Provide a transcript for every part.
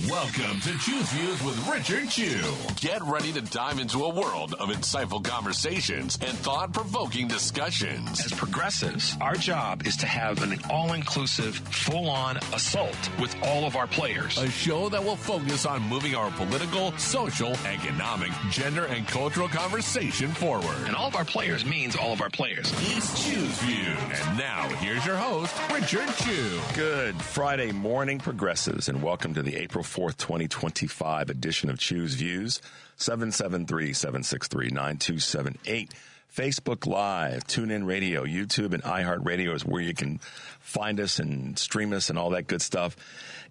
Welcome to Choose Views with Richard Chew. Get ready to dive into a world of insightful conversations and thought-provoking discussions. As progressives, our job is to have an all-inclusive, full-on assault with all of our players. A show that will focus on moving our political, social, economic, gender, and cultural conversation forward. And all of our players means all of our players. It's Choose Views. And now, here's your host, Richard Chew. Good Friday morning, progressives, and welcome to the April 4th, 2025 edition of Choose Views. 773-763-9278. Facebook Live, TuneIn Radio, YouTube, and iHeartRadio is where you can find us and stream us and all that good stuff.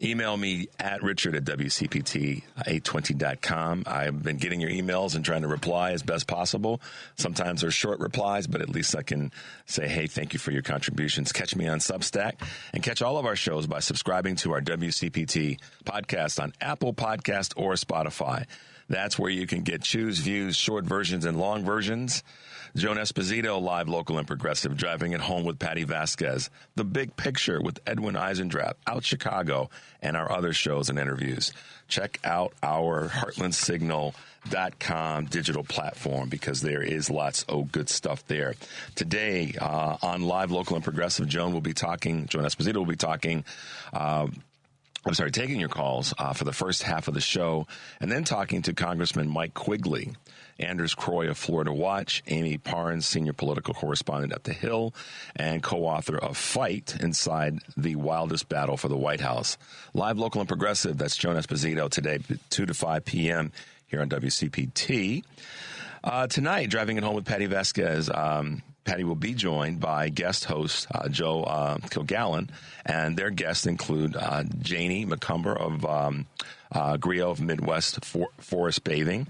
Email me at richard@wcpt820.com. I've been getting your emails and trying to reply as best possible. Sometimes they're short replies, but at least I can say, hey, thank you for your contributions. Catch me on Substack and catch all of our shows by subscribing to our WCPT podcast on Apple Podcast or Spotify. That's where you can get Choose Views, short versions and long versions. Joan Esposito, live, local, and progressive, driving it home with Patty Vasquez. The Big Picture with Edwin Eisendrath, Out Chicago, and our other shows and interviews. Check out our heartlandsignal.com digital platform because there is lots of good stuff there. Today, on Live, Local, and Progressive, Joan Esposito will be talking taking your calls for the first half of the show, and then talking to Congressman Mike Quigley, Anders Croy of Florida Watch, Amy Parnes, senior political correspondent at The Hill, and co-author of Fight Inside the Wildest Battle for the White House. Live, Local, and Progressive, that's Joan Esposito today, 2 to 5 p.m. here on WCPT. Tonight, driving it home with Patty Vasquez, Patty will be joined by guest host Joe Kilgallen, and their guests include Janie McCumber of Griot of Midwest Forest Bathing.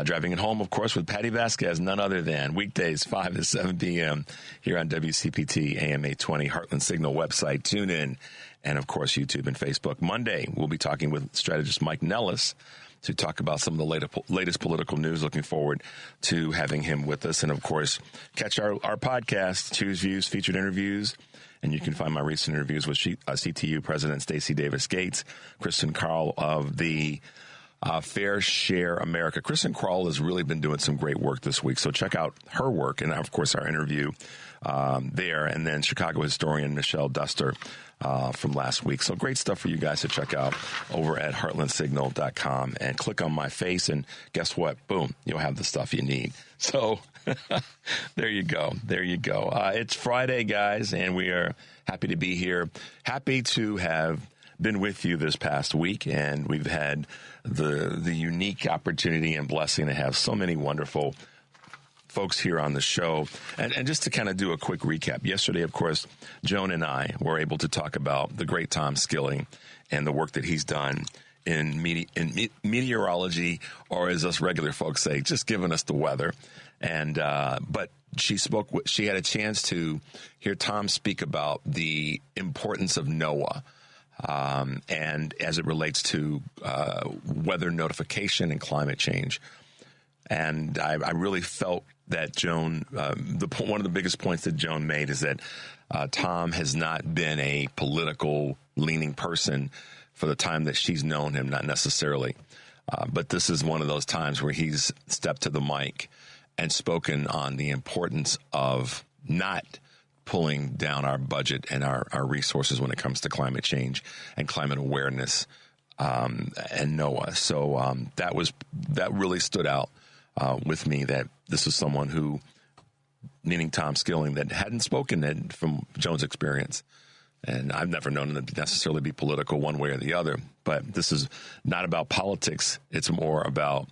Driving it home, of course, with Patty Vasquez, none other than weekdays 5 to 7 p.m. here on WCPT AM 820, Heartland Signal website, TuneIn, and, of course, YouTube and Facebook. Monday, we'll be talking with strategist Mike Nellis to talk about some of the latest political news. Looking forward to having him with us. And, of course, catch our podcast, Choose Views, featured interviews. And you can find my recent interviews with CTU President Stacey Davis Gates, Kristen Carl of the Fair Share America. Kristen Carl has really been doing some great work this week. So check out her work and, of course, our interview there. And then Chicago historian Michelle Duster from last week. So great stuff for you guys to check out over at heartlandsignal.com and click on my face. And guess what? Boom, you'll have the stuff you need. So there you go. There you go. It's Friday, guys, and we are happy to be here. Happy to have been with you this past week, and we've had the unique opportunity and blessing to have so many wonderful folks here on the show. And just to kind of do a quick recap, yesterday, of course, Joan and I were able to talk about the great Tom Skilling and the work that he's done in meteorology, or as us regular folks say, just giving us the weather. And but she had a chance to hear Tom speak about the importance of NOAA. And as it relates to weather notification and climate change. And I really felt that Joan, one of the biggest points that Joan made is that Tom has not been a political leaning person for the time that she's known him, not necessarily. But this is one of those times where he's stepped to the mic and spoken on the importance of not pulling down our budget and our resources when it comes to climate change and climate awareness and NOAA. So that really stood out with me, that this is someone who, meaning Tom Skilling, that hadn't spoken from Joan's experience. And I've never known him to necessarily be political one way or the other. But this is not about politics. It's more about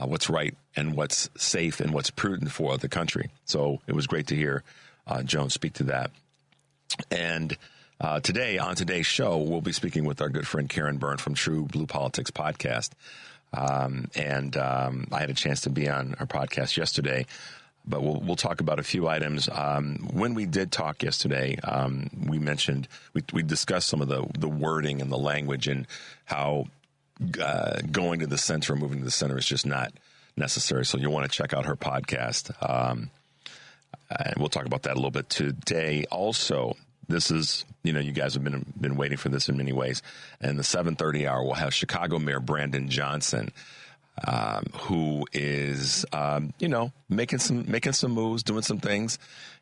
what's right and what's safe and what's prudent for the country. So it was great to hear Joan speak to that. And today, on today's show, we'll be speaking with our good friend Karen Byrne from True Blue Politics podcast. And I had a chance to be on our podcast yesterday, but we'll talk about a few items. When we did talk yesterday, we discussed some of the wording and the language and how going to the center or moving to the center is just not necessary. So you'll want to check out her podcast. And we'll talk about that a little bit today. Also, this is, you guys have been waiting for this in many ways. And the 7:30 hour, we'll have Chicago Mayor Brandon Johnson, who is, making some moves, doing some things.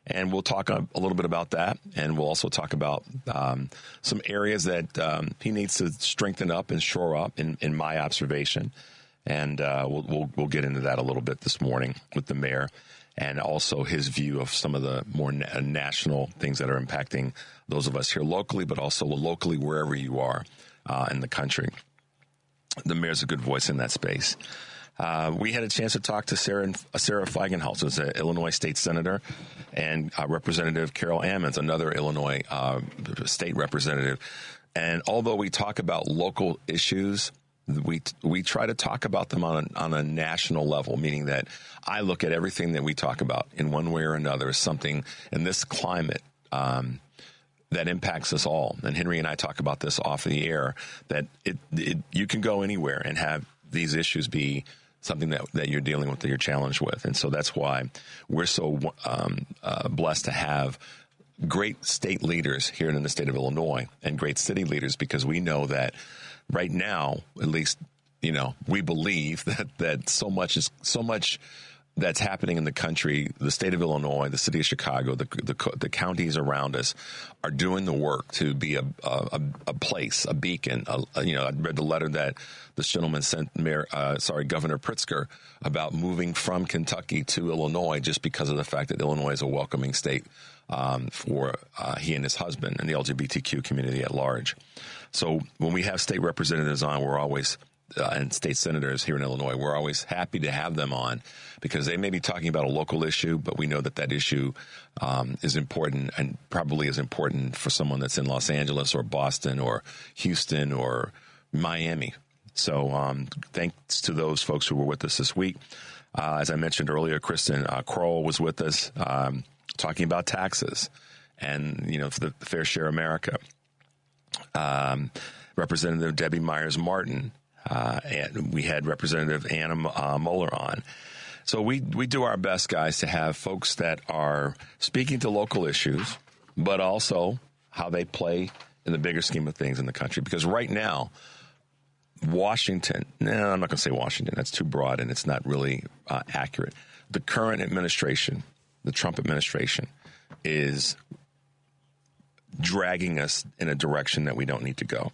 And we'll talk a little bit about that. And we'll also talk about some areas that he needs to strengthen up and shore up, in my observation. And we'll get into that a little bit this morning with the mayor, and also his view of some of the more national things that are impacting those of us here locally, but also locally wherever you are in the country. The mayor's a good voice in that space. We had a chance to talk to Sarah Feigenholz, who's an Illinois state senator, and Representative Carol Ammons, another Illinois state representative. And although we talk about local issues, we try to talk about them on a national level, meaning that I look at everything that we talk about in one way or another as something in this climate that impacts us all. And Henry and I talk about this off of the air, that you can go anywhere and have these issues be something that you're dealing with, that you're challenged with. And so that's why we're so blessed to have great state leaders here in the state of Illinois and great city leaders, because we know that right now, at least, we believe that so much that's happening in the country, the state of Illinois, the city of Chicago, the counties around us are doing the work to be a place, a beacon. I read the letter that this gentleman sent Governor Pritzker about moving from Kentucky to Illinois, just because of the fact that Illinois is a welcoming state for he and his husband and the LGBTQ community at large. So when we have state representatives on, we're always and state senators here in Illinois, we're always happy to have them on, because they may be talking about a local issue, but we know that issue is important, and probably is important for someone that's in Los Angeles or Boston or Houston or Miami. So thanks to those folks who were with us this week. As I mentioned earlier, Kristen Kroll was with us talking about taxes and, for the Fair Share America. Representative Debbie Myers-Martin. And we had Representative Anna Moeller on. So we do our best, guys, to have folks that are speaking to local issues, but also how they play in the bigger scheme of things in the country. Because right now, Washington, I'm not going to say Washington. That's too broad, and it's not really accurate. The current administration, the Trump administration, is dragging us in a direction that we don't need to go.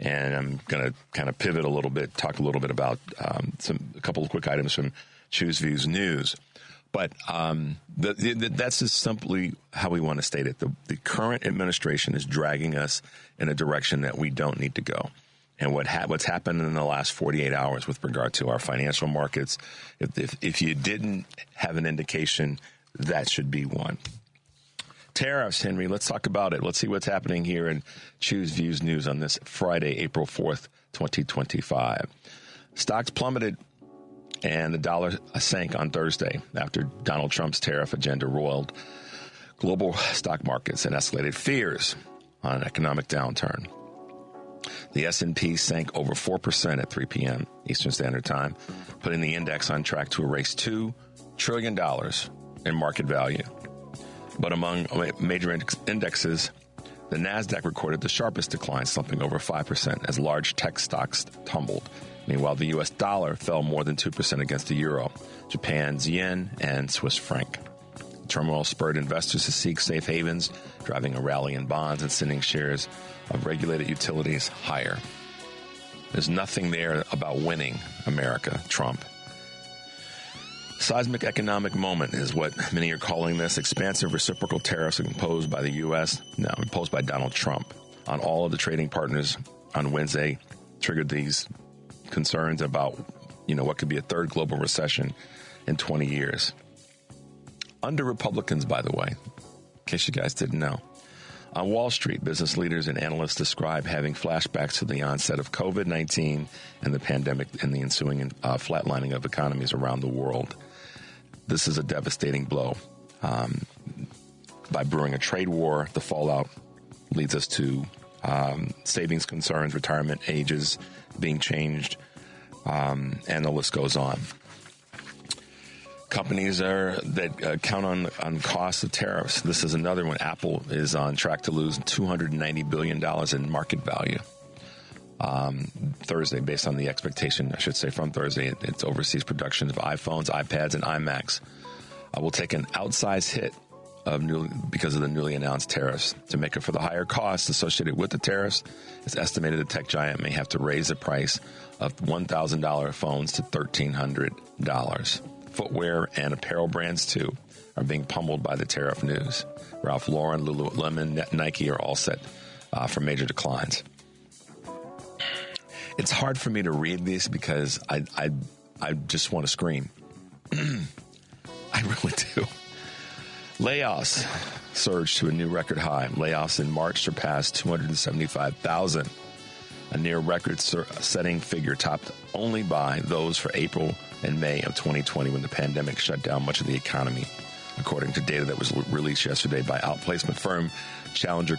And I'm going to kind of pivot a little bit, talk a little bit about a couple of quick items from Choose Views News. But that's just simply how we want to state it. The current administration is dragging us in a direction that we don't need to go. And what's happened in the last 48 hours with regard to our financial markets, if you didn't have an indication, that should be one. Tariffs, Henry, let's talk about it. Let's see what's happening here in Choose Views News on this Friday, April 4th, 2025. Stocks plummeted and the dollar sank on Thursday after Donald Trump's tariff agenda roiled global stock markets and escalated fears on an economic downturn. The S&P sank over 4% at 3 p.m. Eastern Standard Time, putting the index on track to erase $2 trillion in market value. But among major indexes, the NASDAQ recorded the sharpest decline, slumping over 5% as large tech stocks tumbled. Meanwhile, the U.S. dollar fell more than 2% against the euro, Japan's yen, and Swiss franc. Turmoil spurred investors to seek safe havens, driving a rally in bonds and sending shares of regulated utilities higher. There's nothing there about winning America, Trump. Seismic economic moment is what many are calling this. Expansive reciprocal tariffs imposed by the U.S., imposed by Donald Trump on all of the trading partners on Wednesday triggered these concerns about, what could be a third global recession in 20 years. Under Republicans, by the way, in case you guys didn't know. On Wall Street, business leaders and analysts describe having flashbacks to the onset of COVID-19 and the pandemic and the ensuing flatlining of economies around the world. This is a devastating blow. By brewing a trade war, the fallout leads us to savings concerns, retirement ages being changed, and the list goes on. companies that count on cost of tariffs. This is another one. Apple is on track to lose $290 billion in market value. Thursday, based on the expectation, I should say from Thursday, its overseas production of iPhones, iPads, and iMacs will take an outsized hit because of the newly announced tariffs. To make up for the higher costs associated with the tariffs, it's estimated the tech giant may have to raise the price of $1,000 phones to $1,300. Footwear and apparel brands, too, are being pummeled by the tariff news. Ralph Lauren, Lululemon, Nike are all set for major declines. It's hard for me to read these because I just want to scream. I really do. Layoffs surged to a new record high. Layoffs in March surpassed 275,000, a near record-setting figure topped only by those for April and May of 2020 when the pandemic shut down much of the economy, according to data that was released yesterday by outplacement firm Challenger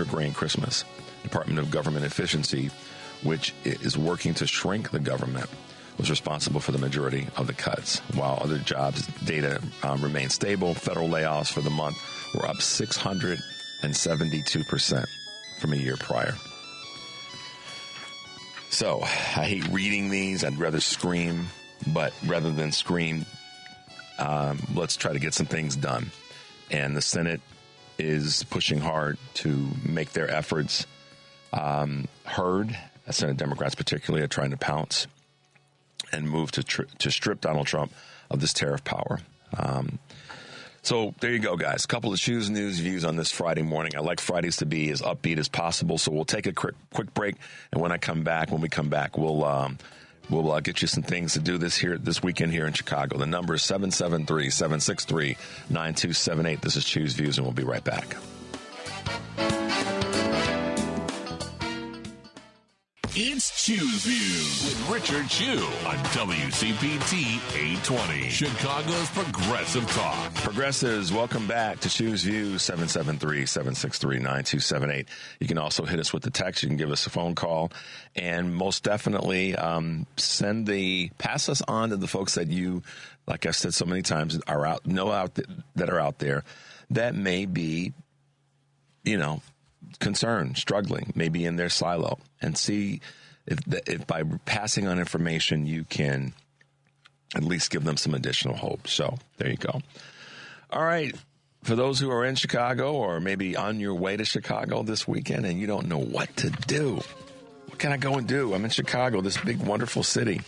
Grain Christmas. Department of Government Efficiency, which is working to shrink the government, was responsible for the majority of the cuts. While other jobs data remained stable, federal layoffs for the month were up 672% from a year prior. So I hate reading these. I'd rather scream, but rather than scream, let's try to get some things done. And the Senate is pushing hard to make their efforts heard. Senate Democrats particularly are trying to pounce and move to strip Donald Trump of this tariff power. So there you go, guys. A couple of shoes, news, views on this Friday morning. I like Fridays to be as upbeat as possible, so we'll take a quick break. And when we come back, we'll get you some things to do this weekend here in Chicago. The number is 773-763-9278. This is Choose Views, and we'll be right back. It's Choose Views with Richard Chu on WCPT 820, Chicago's Progressive Talk. Progressives, welcome back to Choose Views, 773-763-9278. You can also hit us with the text. You can give us a phone call, and most definitely pass us on to the folks that you, like I've said so many times, that are out there that may be, concerned, struggling, maybe in their silo, and see if by passing on information you can at least give them some additional hope. So there you go. All right. For those who are in Chicago or maybe on your way to Chicago this weekend and you don't know what to do, what can I go and do? I'm in Chicago, this big, wonderful city.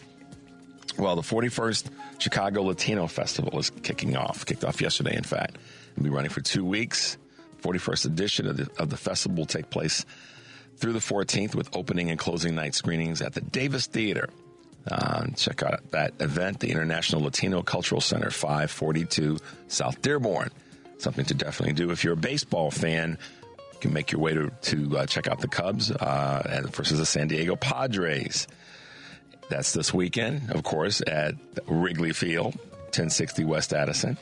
Well, the 41st Chicago Latino Festival is kicked off yesterday, in fact. It'll be running for 2 weeks. 41st edition of the festival will take place through the 14th with opening and closing night screenings at the Davis Theater. Check out that event, the International Latino Cultural Center, 542 South Dearborn. Something to definitely do. If you're a baseball fan, you can make your way to check out the Cubs versus the San Diego Padres. That's this weekend, of course, at Wrigley Field, 1060 West Addison.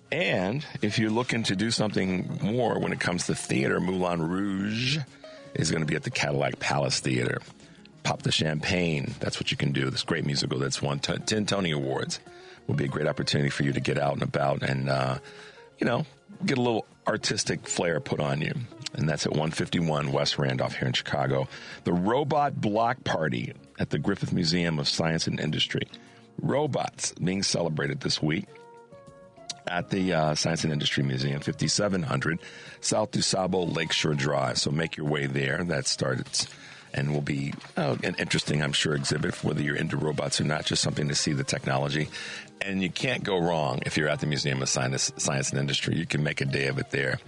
And if you're looking to do something more when it comes to theater, Moulin Rouge is going to be at the Cadillac Palace Theater. Pop the champagne. That's what you can do. This great musical that's won 10 Tony Awards. Will be a great opportunity for you to get out and about and, get a little artistic flair put on you. And that's at 151 West Randolph here in Chicago. The Robot Block Party at the Griffith Museum of Science and Industry. Robots being celebrated this week at the Science and Industry Museum, 5700 South DuSable Lakeshore Drive. So make your way there. That starts and will be an interesting, I'm sure, exhibit, whether you're into robots or not, just something to see the technology. And you can't go wrong if you're at the Museum of Science and Industry. You can make a day of it there.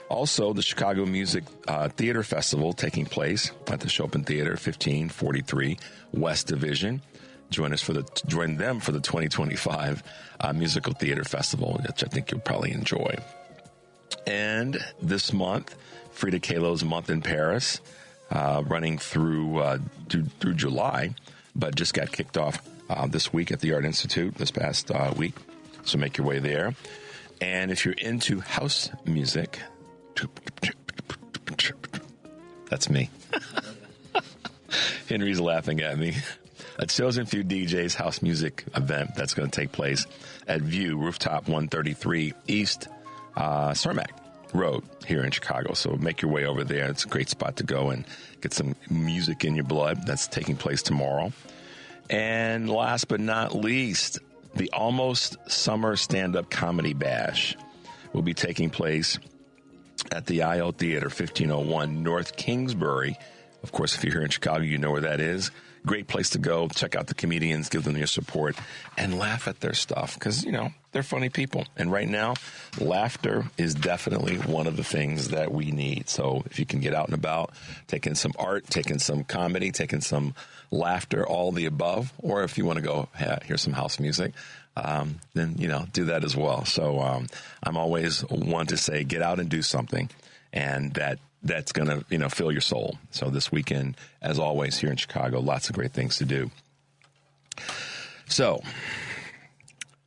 Also, the Chicago Music Theater Festival taking place at the Chopin Theater, 1543 West Division. Join them for the 2025 Musical Theater Festival, which I think you'll probably enjoy. And this month, Frida Kahlo's Month in Paris, running through July, but just got kicked off this week at the Art Institute this past week. So make your way there. And if you're into house music, that's me. Henry's laughing at me. a chosen few DJs house music event that's going to take place at View Rooftop 133 East Cermak Road here in Chicago. So make your way over there. It's a great spot to go and get some music in your blood. That's taking place tomorrow. And last but not least, the Almost Summer Stand-Up Comedy Bash will be taking place at the IO Theater, 1501 North Kingsbury. Of course, if you're here in Chicago, you know where that is. Great place to go. Check out the comedians, give them your support, and laugh at their stuff because, you know, they're funny people. And right now, laughter is definitely one of the things that we need. So if you can get out and about, taking some art, taking some comedy, taking some laughter, all the above, or if you want to go hear some house music, then, you know, do that as well. So I'm always one to say, get out and do something, and that's going to, you know, fill your soul. So this weekend, as always, here in Chicago, lots of great things to do. So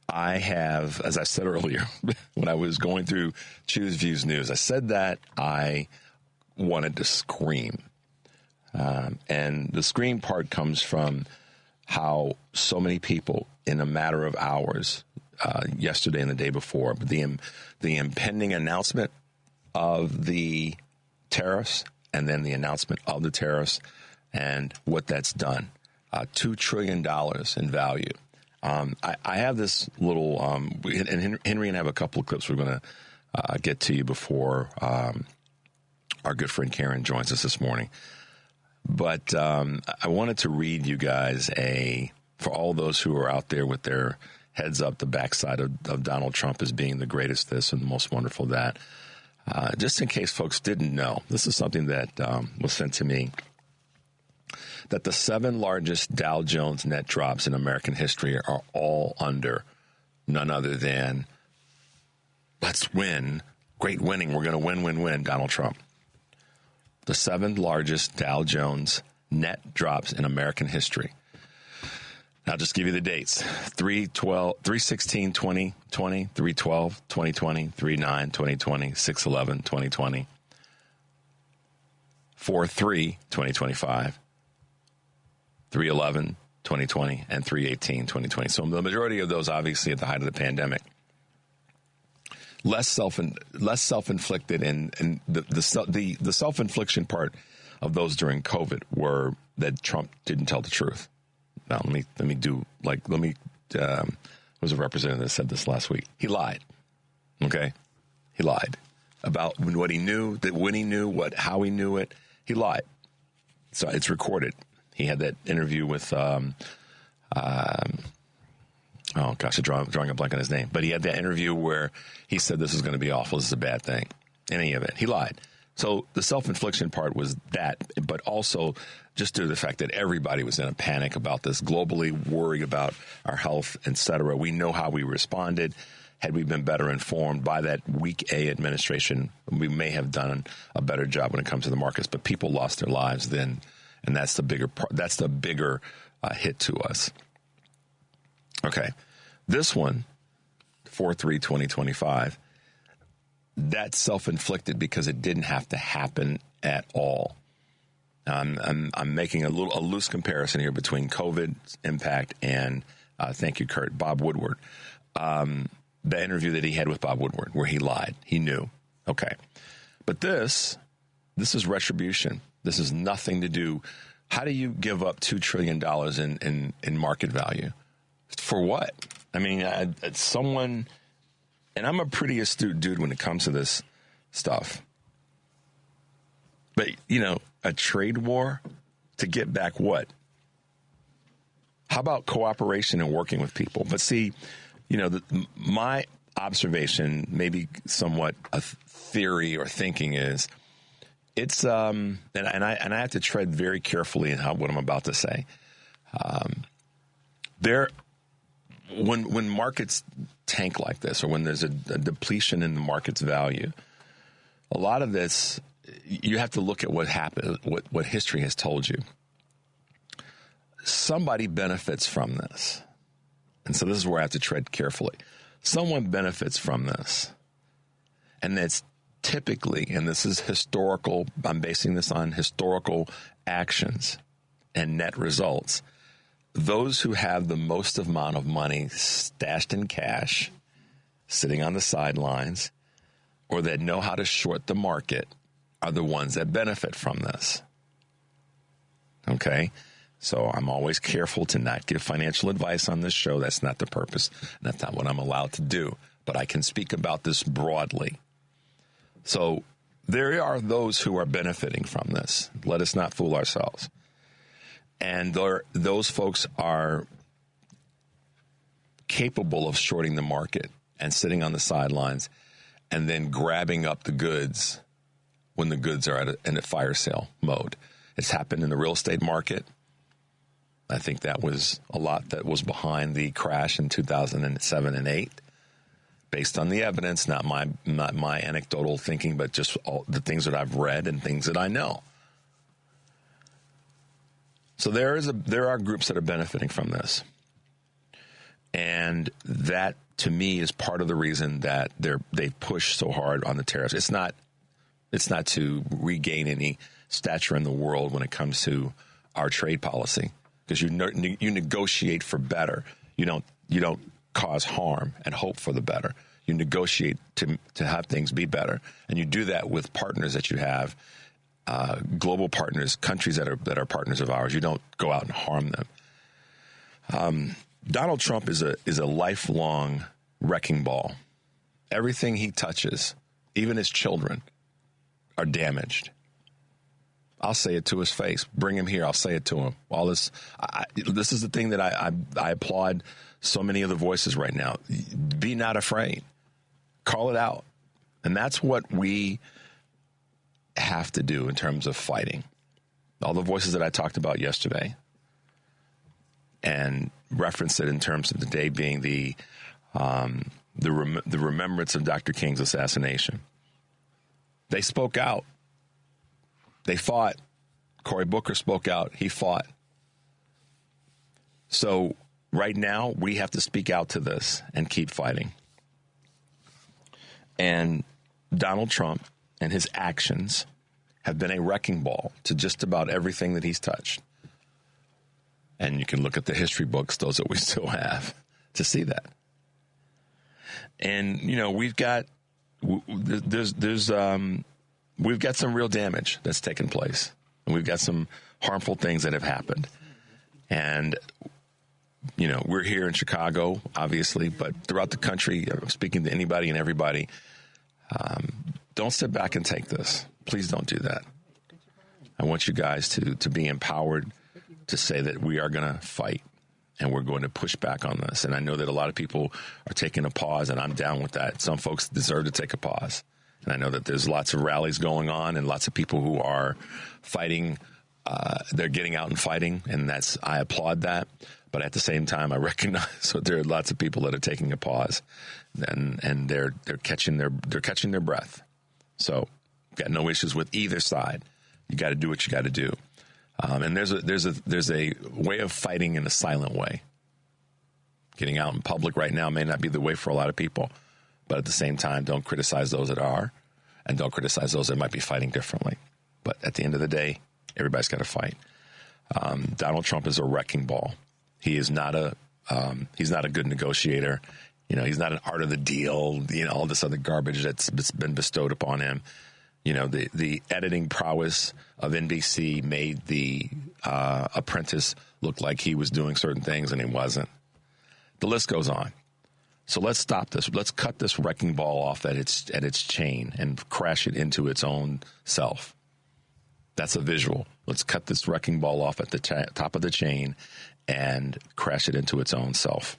I have, as I said earlier, when I was going through Choose Views News, I said that I wanted to scream. And the scream part comes from how so many people in a matter of hours, yesterday and the day before, the impending announcement of the tariffs and then the announcement of the tariffs and what that's done, $2 trillion in value. I have this little, and Henry and I have a couple of clips we're going to get to you before our good friend Karen joins us this morning. But I wanted to read you guys for all those who are out there with their heads up the backside of Donald Trump as being the greatest this and the most wonderful that. Just in case folks didn't know, this is something that was sent to me, that the 7 largest Dow Jones net drops in American history are all under none other than, let's win, great winning, we're going to win, Donald Trump. The 7 largest Dow Jones net drops in American history. I'll just give you the dates. 3/16/2020, 3/12/2020, 3/9/2020, 6/11/2020, 4/3/2025, 3/11/2020, and 3/18/2020. So the majority of those, obviously, at the height of the pandemic. Less self-inflicted, and the self-infliction part of those during COVID were that Trump didn't tell the truth. Now, let me was a representative that said this last week. He lied. Okay? He lied about what he knew, that when he knew, how he knew it. He lied. So it's recorded. He had that interview with, oh gosh, I'm drawing a blank on his name. But he had that interview where he said this is going to be awful, this is a bad thing. Any of it. He lied. So the self-infliction part was that, but also just due to the fact that everybody was in a panic about this, globally worried about our health, et cetera. We know how we responded. Had we been better informed by that week A administration, we may have done a better job when it comes to the markets. But people lost their lives then, and that's the bigger hit to us. Okay, this one, 4/3/2025. That's self-inflicted because it didn't have to happen at all. I'm making a loose comparison here between COVID's impact and, thank you, Kurt, Bob Woodward. The interview that he had with Bob Woodward where he lied. He knew. Okay. But this is retribution. This is nothing to do. How do you give up $2 trillion in market value? For what? I mean, someone... And I'm a pretty astute dude when it comes to this stuff. But, you know, a trade war to get back what? How about cooperation and working with people? But see, you know, my observation, maybe somewhat a theory or thinking is, it's and I have to tread very carefully in what I'm about to say. When markets tank like this, or when there's a depletion in the market's value, a lot of this, you have to look at what happened, what history has told you. Somebody benefits from this. And so this is where I have to tread carefully. Someone benefits from this. And that's typically, and this is historical, I'm basing this on historical actions and net results. those who have the most amount of money stashed in cash, sitting on the sidelines, or that know how to short the market are the ones that benefit from this. Okay? So I'm always careful to not give financial advice on this show. That's not the purpose. That's not what I'm allowed to do. But I can speak about this broadly. So there are those who are benefiting from this. Let us not fool ourselves. And those folks are capable of shorting the market and sitting on the sidelines and then grabbing up the goods when the goods are in a fire sale mode. It's happened in the real estate market. I think that was a lot that was behind the crash in 2007 and 8, based on the evidence, not my anecdotal thinking, but just all the things that I've read and things that I know. So there are groups that are benefiting from this, and that to me is part of the reason that they push so hard on the tariffs. It's not to regain any stature in the world when it comes to our trade policy, because you negotiate for better. You don't cause harm and hope for the better. You negotiate to have things be better, and you do that with partners that you have, global partners, countries that are partners of ours. You don't go out and harm them. Donald Trump is a lifelong wrecking ball. Everything he touches, even his children, are damaged. I'll say it to his face. Bring him here. I'll say it to him. All this. This is the thing that I applaud so many of the voices right now. Be not afraid. Call it out. And that's what we have to do in terms of fighting. All the voices that I talked about yesterday and referenced it in terms of the day being the remembrance of Dr. King's assassination. They spoke out. They fought. Cory Booker spoke out. He fought. So right now, we have to speak out to this and keep fighting. And Donald Trump and his actions have been a wrecking ball to just about everything that he's touched. And you can look at the history books, those that we still have, to see that. And, we've got some real damage that's taken place. And we've got some harmful things that have happened. And, we're here in Chicago, obviously, but throughout the country, speaking to anybody and everybody, don't sit back and take this. Please don't do that. I want you guys to be empowered to say that we are going to fight and we're going to push back on this. And I know that a lot of people are taking a pause, and I'm down with that. Some folks deserve to take a pause. And I know that there's lots of rallies going on and lots of people who are fighting. They're getting out and fighting, and I applaud that. But at the same time, I recognize that there are lots of people that are taking a pause, and they're catching their breath. So, got no issues with either side. You got to do what you got to do. And there's a way of fighting in a silent way. Getting out in public right now may not be the way for a lot of people, but at the same time, don't criticize those that are, and don't criticize those that might be fighting differently. But at the end of the day, everybody's got to fight. Donald Trump is a wrecking ball. He is not a good negotiator. He's not an art of the deal. All this other garbage that's been bestowed upon him. The editing prowess of NBC made the Apprentice look like he was doing certain things, and he wasn't. The list goes on. So let's stop this. Let's cut this wrecking ball off at its chain and crash it into its own self. That's a visual. Let's cut this wrecking ball off at the top of the chain and crash it into its own self.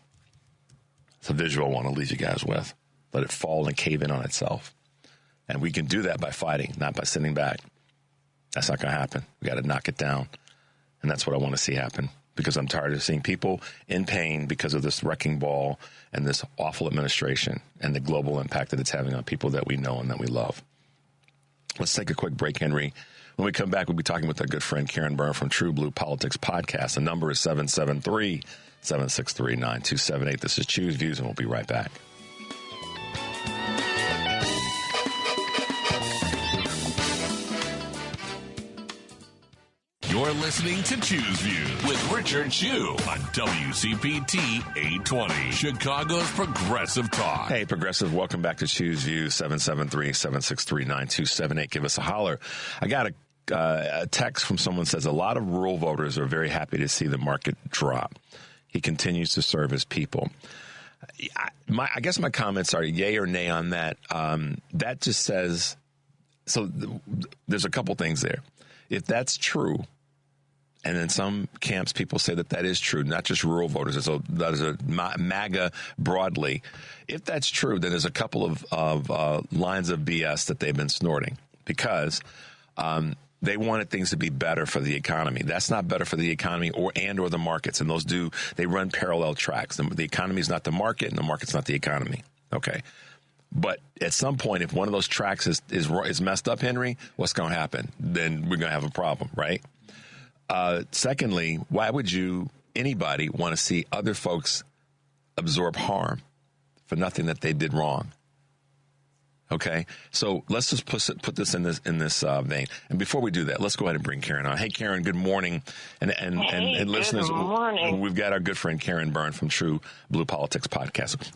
It's a visual I want to leave you guys with. Let it fall and cave in on itself. And we can do that by fighting, not by sitting back. That's not going to happen. We got to knock it down. And that's what I want to see happen, because I'm tired of seeing people in pain because of this wrecking ball and this awful administration and the global impact that it's having on people that we know and that we love. Let's take a quick break, Henry. When we come back, we'll be talking with our good friend Karen Byrne from True Blue Politics Podcast. The number is 773-763-9278. This is Choose Views, and we'll be right back. You're listening to Choose Views with Richard Chu on WCPT 820, Chicago's Progressive Talk. Hey, Progressive, welcome back to Choose Views, 773-763-9278. Give us a holler. I got a text from someone that says a lot of rural voters are very happy to see the market drop. He continues to serve his people. I guess my comments are yay or nay on that. That just says, so there's a couple things there. If that's true, and in some camps people say that is true, not just rural voters, there's a MAGA broadly. If that's true, then there's a couple of lines of BS that they've been snorting because they wanted things to be better for the economy. That's not better for the economy or the markets. And they run parallel tracks. The economy is not the market and the market's not the economy. Okay. But at some point, if one of those tracks is messed up, Henry, what's going to happen? Then we're going to have a problem, right? Secondly, why would anybody want to see other folks absorb harm for nothing that they did wrong? Okay, so let's just put this in this vein. And before we do that, let's go ahead and bring Karen on. Hey, Karen, good morning. And listeners, good morning. We've got our good friend Karen Byrne from True Blue Politics Podcast.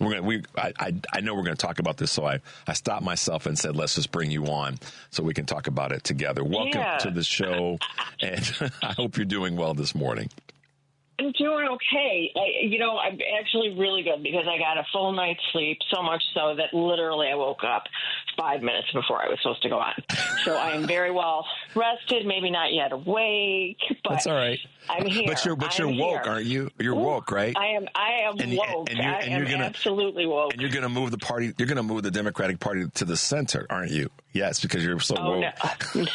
I know we're going to talk about this, so I stopped myself and said, let's just bring you on so we can talk about it together. Welcome to the show, and I hope you're doing well this morning. I'm doing okay. I'm actually really good because I got a full night's sleep, so much so that literally I woke up 5 minutes before I was supposed to go on. So I am very well rested, maybe not yet awake, but that's all right. I'm here. But you're woke, aren't you? You're woke, right? I am woke. I am absolutely woke. And you're going to move the party. You're going to move the Democratic Party to the center, aren't you? Yes, because you're so woke. No.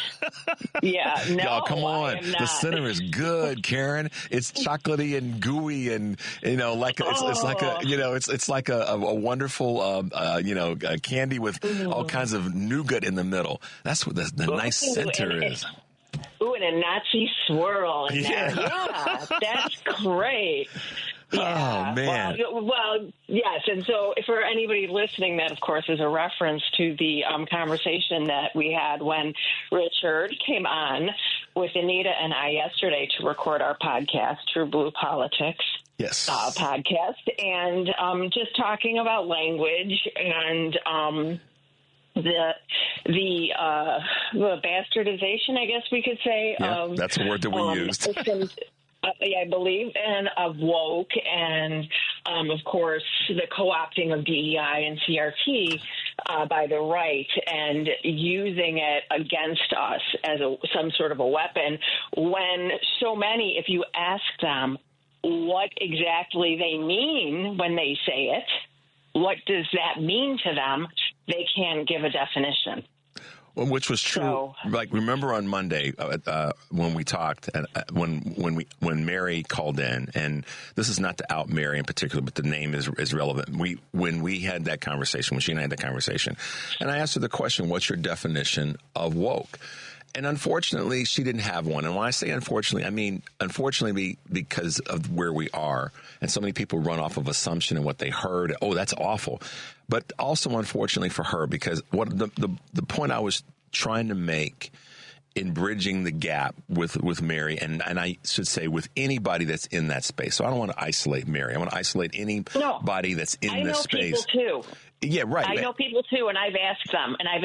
Yeah, no. Y'all, come on. The center is good, Karen. It's chocolatey and gooey, and it's like a wonderful candy with all kinds of nougat in the middle. That's what the nice center is. Ooh, and a Nazi swirl in there. Yeah. Yeah, that's great. Yeah. Oh, man. Well, yes. And so for anybody listening, that, of course, is a reference to the conversation that we had when Richard came on with Anita and I yesterday to record our podcast, True Blue Politics. Yes. Podcast. And just talking about language and the bastardization, I guess we could say. Yeah, that's a word that we used. I believe, and of woke, and of course the co-opting of DEI and CRT by the right, and using it against us as some sort of a weapon. When so many, if you ask them what exactly they mean when they say it, what does that mean to them? They can't give a definition. Which was true. So, remember on Monday when we talked, when Mary called in, and this is not to out Mary in particular, but the name is relevant. When we had that conversation, when she and I had that conversation, and I asked her the question, "What's your definition of woke?" And unfortunately, she didn't have one. And when I say unfortunately, I mean unfortunately because of where we are. And so many people run off of assumption and what they heard. Oh, that's awful. But also, unfortunately for her, because what the point I was trying to make in bridging the gap with Mary, and I should say with anybody that's in that space. So I don't want to isolate Mary. I want to isolate anybody that's in this space. I know people too. Yeah, right. I know people too, and I've asked them, and I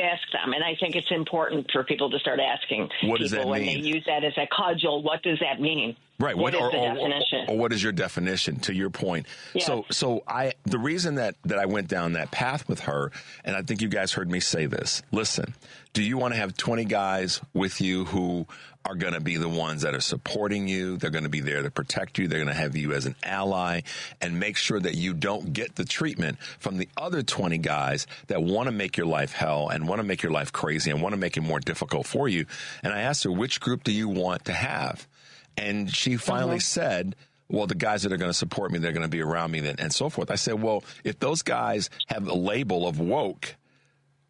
think it's important for people to start asking what does people that when mean? they use that as a cudgel. What does that mean? Right. What is the definition? Or what is your definition, to your point? Yes. So the reason that I went down that path with her, and I think you guys heard me say this, listen, do you want to have 20 guys with you who are going to be the ones that are supporting you? They're going to be there to protect you. They're going to have you as an ally and make sure that you don't get the treatment from the other 20 guys that want to make your life hell and want to make your life crazy and want to make it more difficult for you. And I asked her, which group do you want to have? And she finally said, well, the guys that are going to support me, they're going to be around me and so forth. I said, well, if those guys have a label of woke,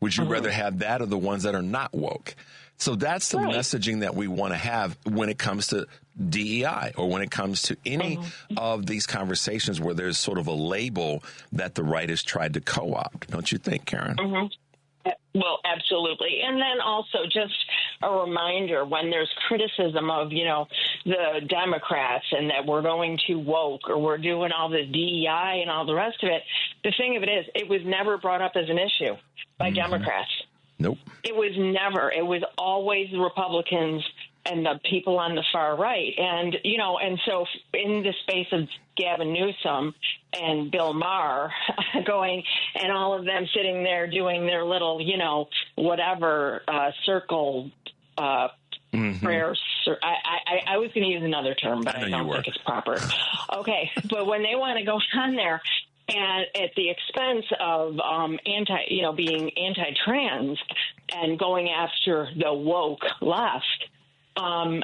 would you rather have that or the ones that are not woke? So that's the messaging that we want to have when it comes to DEI or when it comes to any of these conversations where there's sort of a label that the right has tried to co-opt. Don't you think, Karen? Well, absolutely. And then also just a reminder when there's criticism of, the Democrats and that we're going too woke or we're doing all this DEI and all the rest of it, the thing of it is it was never brought up as an issue by Democrats. Nope. It was never. It was always the Republicans and the people on the far right. And, and so in the space of Gavin Newsom and Bill Maher going and all of them sitting there doing their little, whatever circle prayers. I was going to use another term, but I don't think it's proper. Okay. But when they want to go on there and at the expense of being anti-trans and going after the woke left, I'm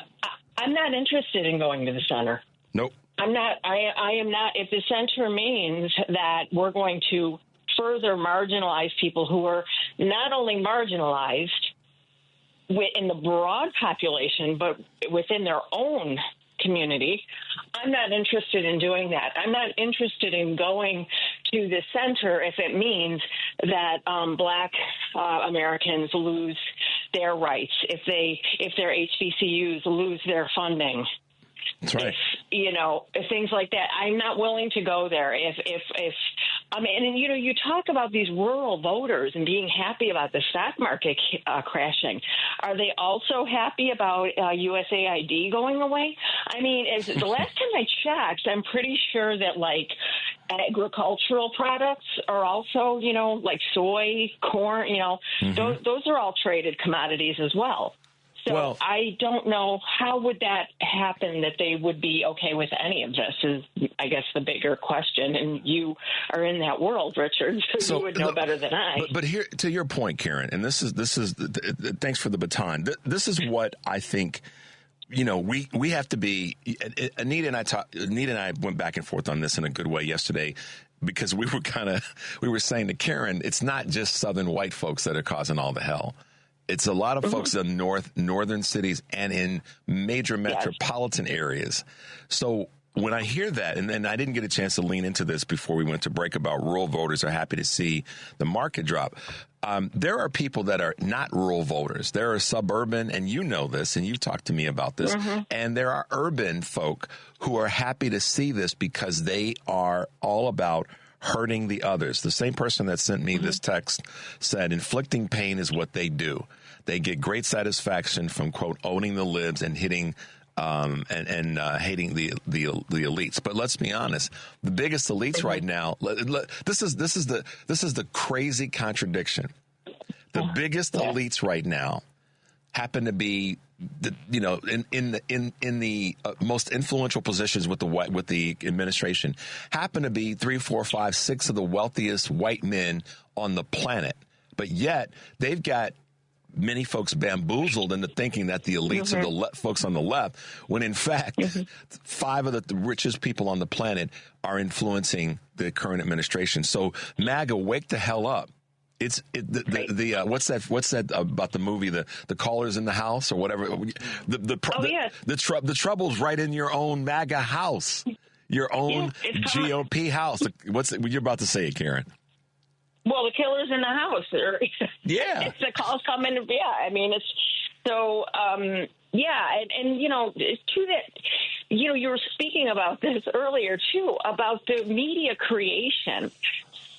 not interested in going to the center. Nope. I'm not. I am not. If the center means that we're going to further marginalize people who are not only marginalized in the broad population, but within their own community, I'm not interested in doing that. I'm not interested in going to the center if it means that Black Americans lose their rights, if their HBCUs lose their funding. That's right. If things like that. I'm not willing to go there. You talk about these rural voters and being happy about the stock market crashing. Are they also happy about USAID going away? I mean, the last time I checked, I'm pretty sure that agricultural products are also, like soy, corn, those are all traded commodities as well. So I don't know how would that happen that they would be okay with any of this is, I guess, the bigger question. And you are in that world, Richard, so you would know better than I. But here, to your point, Karen, and this is thanks for the baton. This is what I think. We have to be. Anita and I went back and forth on this in a good way yesterday. Because we were saying to Karen, it's not just Southern white folks that are causing all the hell. It's a lot of folks in northern cities and in major metropolitan areas. So when I hear that, and then I didn't get a chance to lean into this before we went to break about rural voters are happy to see the market drop. There are people that are not rural voters. There are suburban, and you know this, and you've talked to me about this. And there are urban folk who are happy to see this because they are all about hurting the others. The same person that sent me this text said, inflicting pain is what they do. They get great satisfaction from, quote, owning the libs and hitting and hating the elites. But let's be honest, the biggest elites right now. This is the crazy contradiction. The biggest elites right now happen to be in the most influential positions with the administration happen to be 3, 4, 5, 6 of the wealthiest white men on the planet. But yet they've got many folks bamboozled into thinking that the elites are the folks on the left, when in fact 5 of the richest people on the planet are influencing the current administration. So MAGA, wake the hell up. What's that about the movie, the callers in the house or whatever? The trouble's right in your own MAGA house, your own GOP house. What's you're about to say, Karen? Well, the killer's in the house. It's the calls coming. Yeah, I mean, it's so. And to that, you were speaking about this earlier too about the media creation.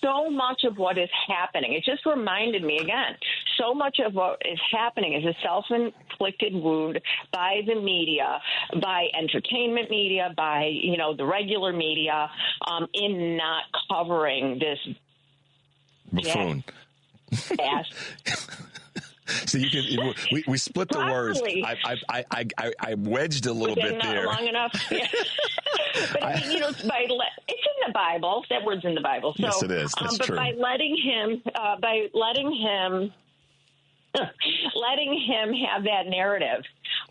So much of what is happening, it just reminded me again, so much of what is happening is a self-inflicted wound by the media, by entertainment media, by, the regular media, in not covering this buffoon. So you can we split the words. I wedged a little bit there. Not long enough. Yeah. But it's in the Bible. That word's in the Bible. So, yes, it is. That's true. But by letting him have that narrative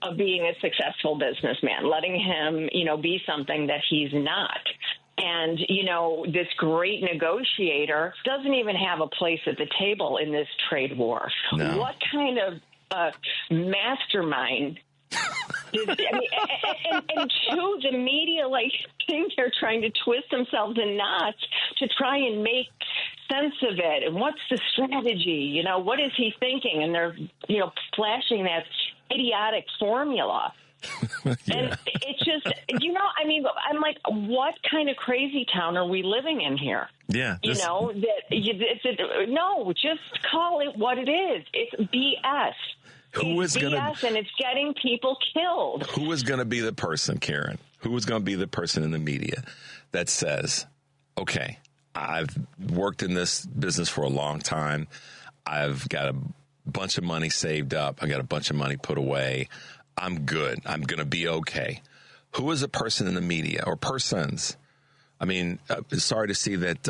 of being a successful businessman, letting him, be something that he's not. And, this great negotiator doesn't even have a place at the table in this trade war. No. What kind of mastermind and the media, think they're trying to twist themselves in knots to try and make sense of it? And what's the strategy? You know, what is he thinking? And they're, flashing that idiotic formula. Yeah. And it's just, I mean, I'm like, what kind of crazy town are we living in here? Yeah. Just call it what it is. It's BS. Who is going to, and it's getting people killed. Who is going to be the person, Karen? Who is going to be the person in the media that says, okay, I've worked in this business for a long time. I've got a bunch of money saved up. I got a bunch of money put away. I'm good. I'm going to be okay. Who is a person in the media or persons? I mean, sorry to see that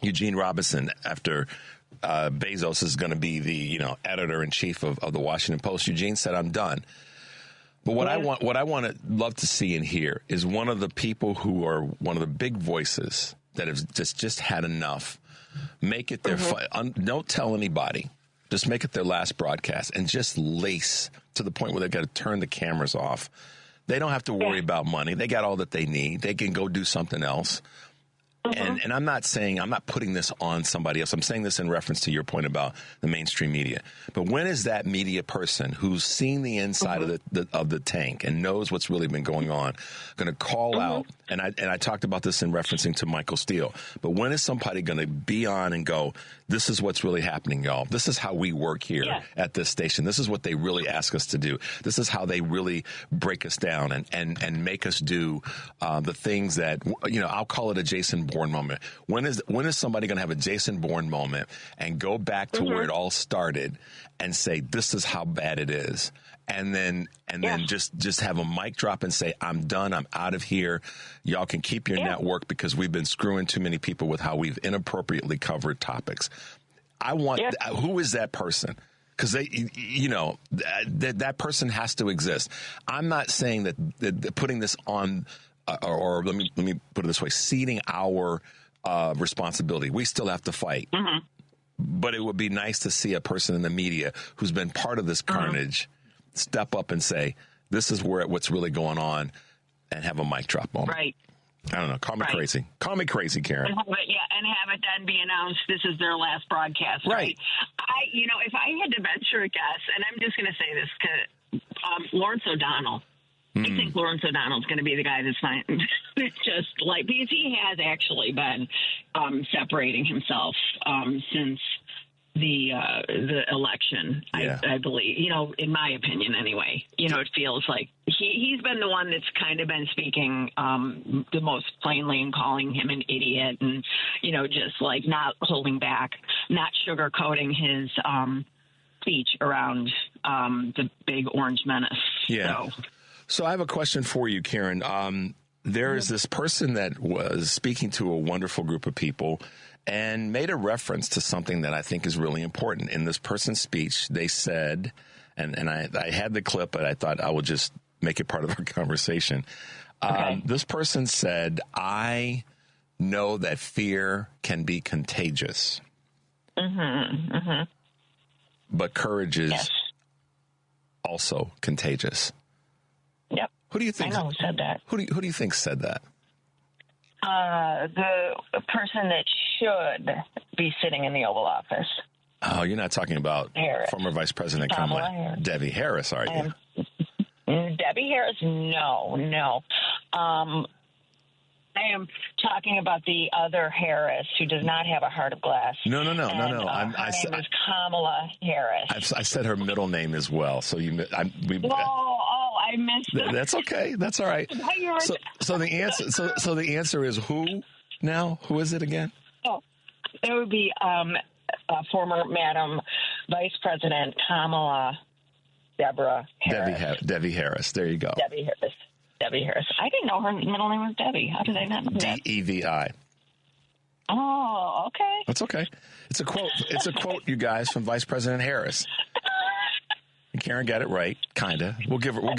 Eugene Robinson, after Bezos is going to be the editor in chief of the Washington Post, Eugene said, "I'm done." But what I want to love to see and hear is one of the people who are one of the big voices that have just had enough. Make it their don't tell anybody. Just make it their last broadcast and just lace to the point where they've got to turn the cameras off. They don't have to worry about money. They got all that they need. They can go do something else. And I'm not putting this on somebody else. I'm saying this in reference to your point about the mainstream media. But when is that media person who's seen the inside of the tank and knows what's really been going on going to call out? And I talked about this in referencing to Michael Steele. But when is somebody going to be on and go, this is what's really happening, y'all. This is how we work here at this station. This is what they really ask us to do. This is how they really break us down and make us do the things that, I'll call it a Jason Bourne moment. When is somebody going to have a Jason Bourne moment and go back to where it all started and say, this is how bad it is? And then just have a mic drop and say, I'm done. I'm out of here. Y'all can keep your network because we've been screwing too many people with how we've inappropriately covered topics. I want who is that person? Because that person has to exist. I'm not saying that putting this on, or let me put it this way: ceding our responsibility. We still have to fight. But it would be nice to see a person in the media who's been part of this carnage step up and say, this is what's really going on, and have a mic drop moment. Right. I don't know. Call me crazy. Call me crazy, Karen. And have it then be announced this is their last broadcast. Right. If I had to venture a guess, and I'm just going to say this, Lawrence O'Donnell. I think Lawrence O'Donnell's going to be the guy that's fine. Just like, because he has actually been separating himself since the election, I believe, in my opinion anyway. It feels like he's been the one that's kind of been speaking the most plainly and calling him an idiot and, just like not holding back, not sugarcoating his speech around the big orange menace. Yeah. So I have a question for you, Karen. There is this person that was speaking to a wonderful group of people and made a reference to something that I think is really important. In this person's speech, they said, and I had the clip, but I thought I would just make it part of our conversation. This person said, I know that fear can be contagious, but courage is also contagious. Yep. Who do you think? I know who said that. Who do you think said that? The person that should be sitting in the Oval Office. Oh, you're not talking about former Vice President Kamala Debbie Harris, are you? Debbie Harris? No. I am talking about the other Harris who does not have a heart of glass. No. Her name is Kamala Harris. I said her middle name as well. So I missed it. That's okay. That's all right. So the answer is who now? Who is it again? Oh, it would be former Madam Vice President Kamala Deborah Harris. Debbie Harris. There you go. Debbie Harris. I didn't know her middle name was Debbie. How did I not know that? DEVI. Oh, okay. That's okay. It's a quote. It's a quote, you guys, from Vice President Harris. And Karen got it right, kinda. We'll give her an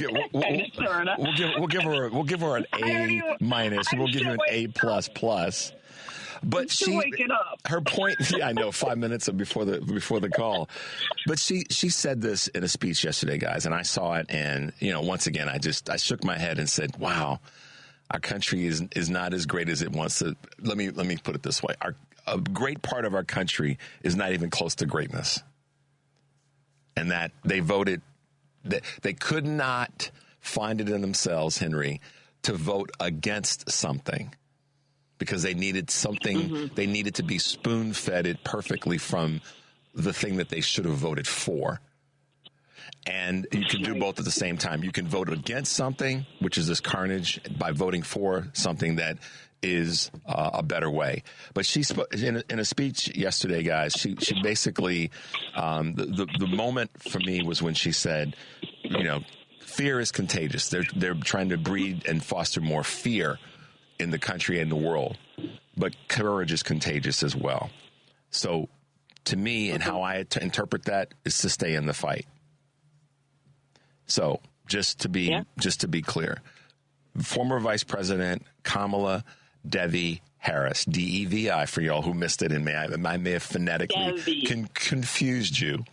A minus. We'll give you an A plus. But her point. Yeah, I know. 5 minutes before the call, but she said this in a speech yesterday, guys, and I saw it, and once again, I shook my head and said, "Wow." Our country is not as great as it wants to. Let me put it this way. A great part of our country is not even close to greatness. And that they voted, they could not find it in themselves, Henry, to vote against something because they needed something, they needed to be spoon-fed it perfectly from the thing that they should have voted for. And you can do both at the same time. You can vote against something, which is this carnage, by voting for something that is a better way. But she spoke in a speech yesterday, guys. She basically the moment for me was when she said, fear is contagious. They're trying to breed and foster more fear in the country and the world, but courage is contagious as well. So, to me, and how I interpret that is to stay in the fight. So, just to be clear, former Vice President Kamala Devi Harris, DEVI for y'all who missed it, and I may have phonetically confused you.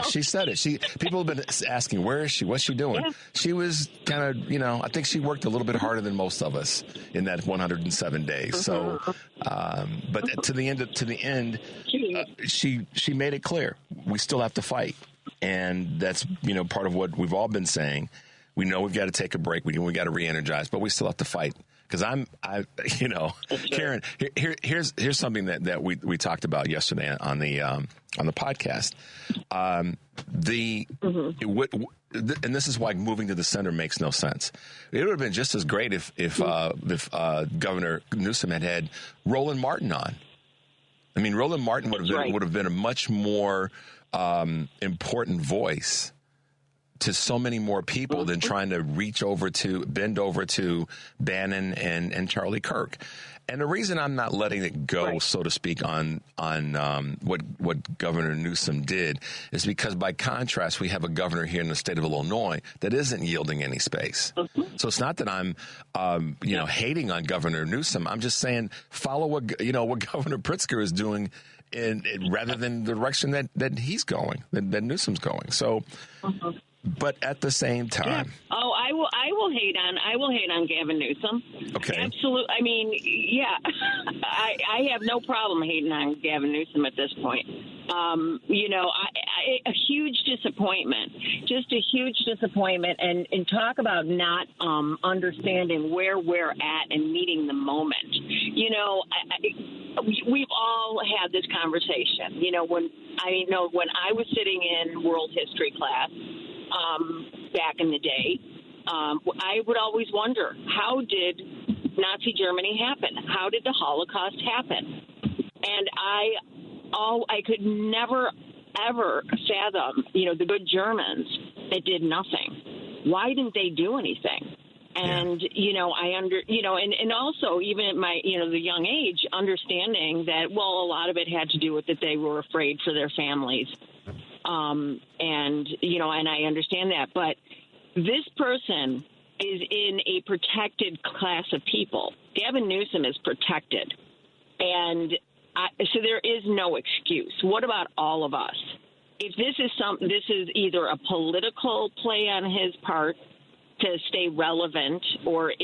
She said it. People have been asking, where is she? What's she doing? Yeah. She was kind of, I think she worked a little bit harder than most of us in that 107 days. So, but to the end, she made it clear we still have to fight, and that's part of what we've all been saying. We know we've got to take a break. We got to re-energize, but we still have to fight. Because Karen, here's something that we talked about yesterday on the podcast. And this is why moving to the center makes no sense. It would have been just as great if Governor Newsom had Roland Martin on. I mean, Roland Martin would have been a much more important voice to so many more people than trying to bend over to Bannon and Charlie Kirk. And the reason I'm not letting it go, so to speak, on what Governor Newsom did is because, by contrast, we have a governor here in the state of Illinois that isn't yielding any space. So it's not that I'm, hating on Governor Newsom. I'm just saying follow what Governor Pritzker is doing, rather than the direction that he's going, that Newsom's going. So. But at the same time, I will hate on Gavin Newsom. Okay, absolutely. I mean, I have no problem hating on Gavin Newsom at this point. A huge disappointment, just a huge disappointment, and talk about not understanding where we're at and meeting the moment. We've all had this conversation. When I was sitting in world history class. Back in the day, I would always wonder, how did Nazi Germany happen? How did the Holocaust happen? And I could never, ever fathom, the good Germans that did nothing. Why didn't they do anything? And, and also even at my, the young age, understanding that, a lot of it had to do with that they were afraid for their families. And I understand that, but this person is in a protected class of people. Gavin Newsom is protected. And so there is no excuse. What about all of us? If this is either a political play on his part to stay relevant or at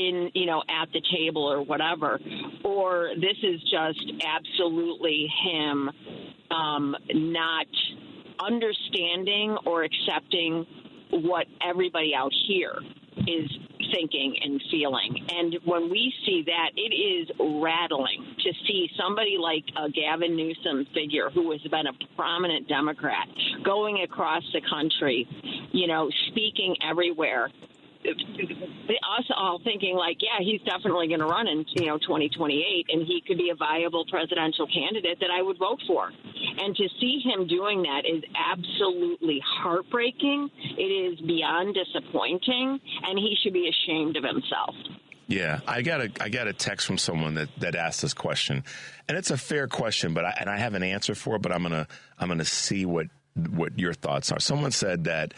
the table or whatever, or this is just absolutely him, not understanding or accepting what everybody out here is thinking and feeling. And when we see that, it is rattling to see somebody like a Gavin Newsom figure who has been a prominent Democrat going across the country, speaking everywhere. Us all thinking he's definitely going to run in 2028, and he could be a viable presidential candidate that I would vote for. And to see him doing that is absolutely heartbreaking. It is beyond disappointing, and he should be ashamed of himself. Yeah, I got a text from someone that asked this question, and it's a fair question, but I have an answer for it. But I'm gonna see what your thoughts are. Someone said that.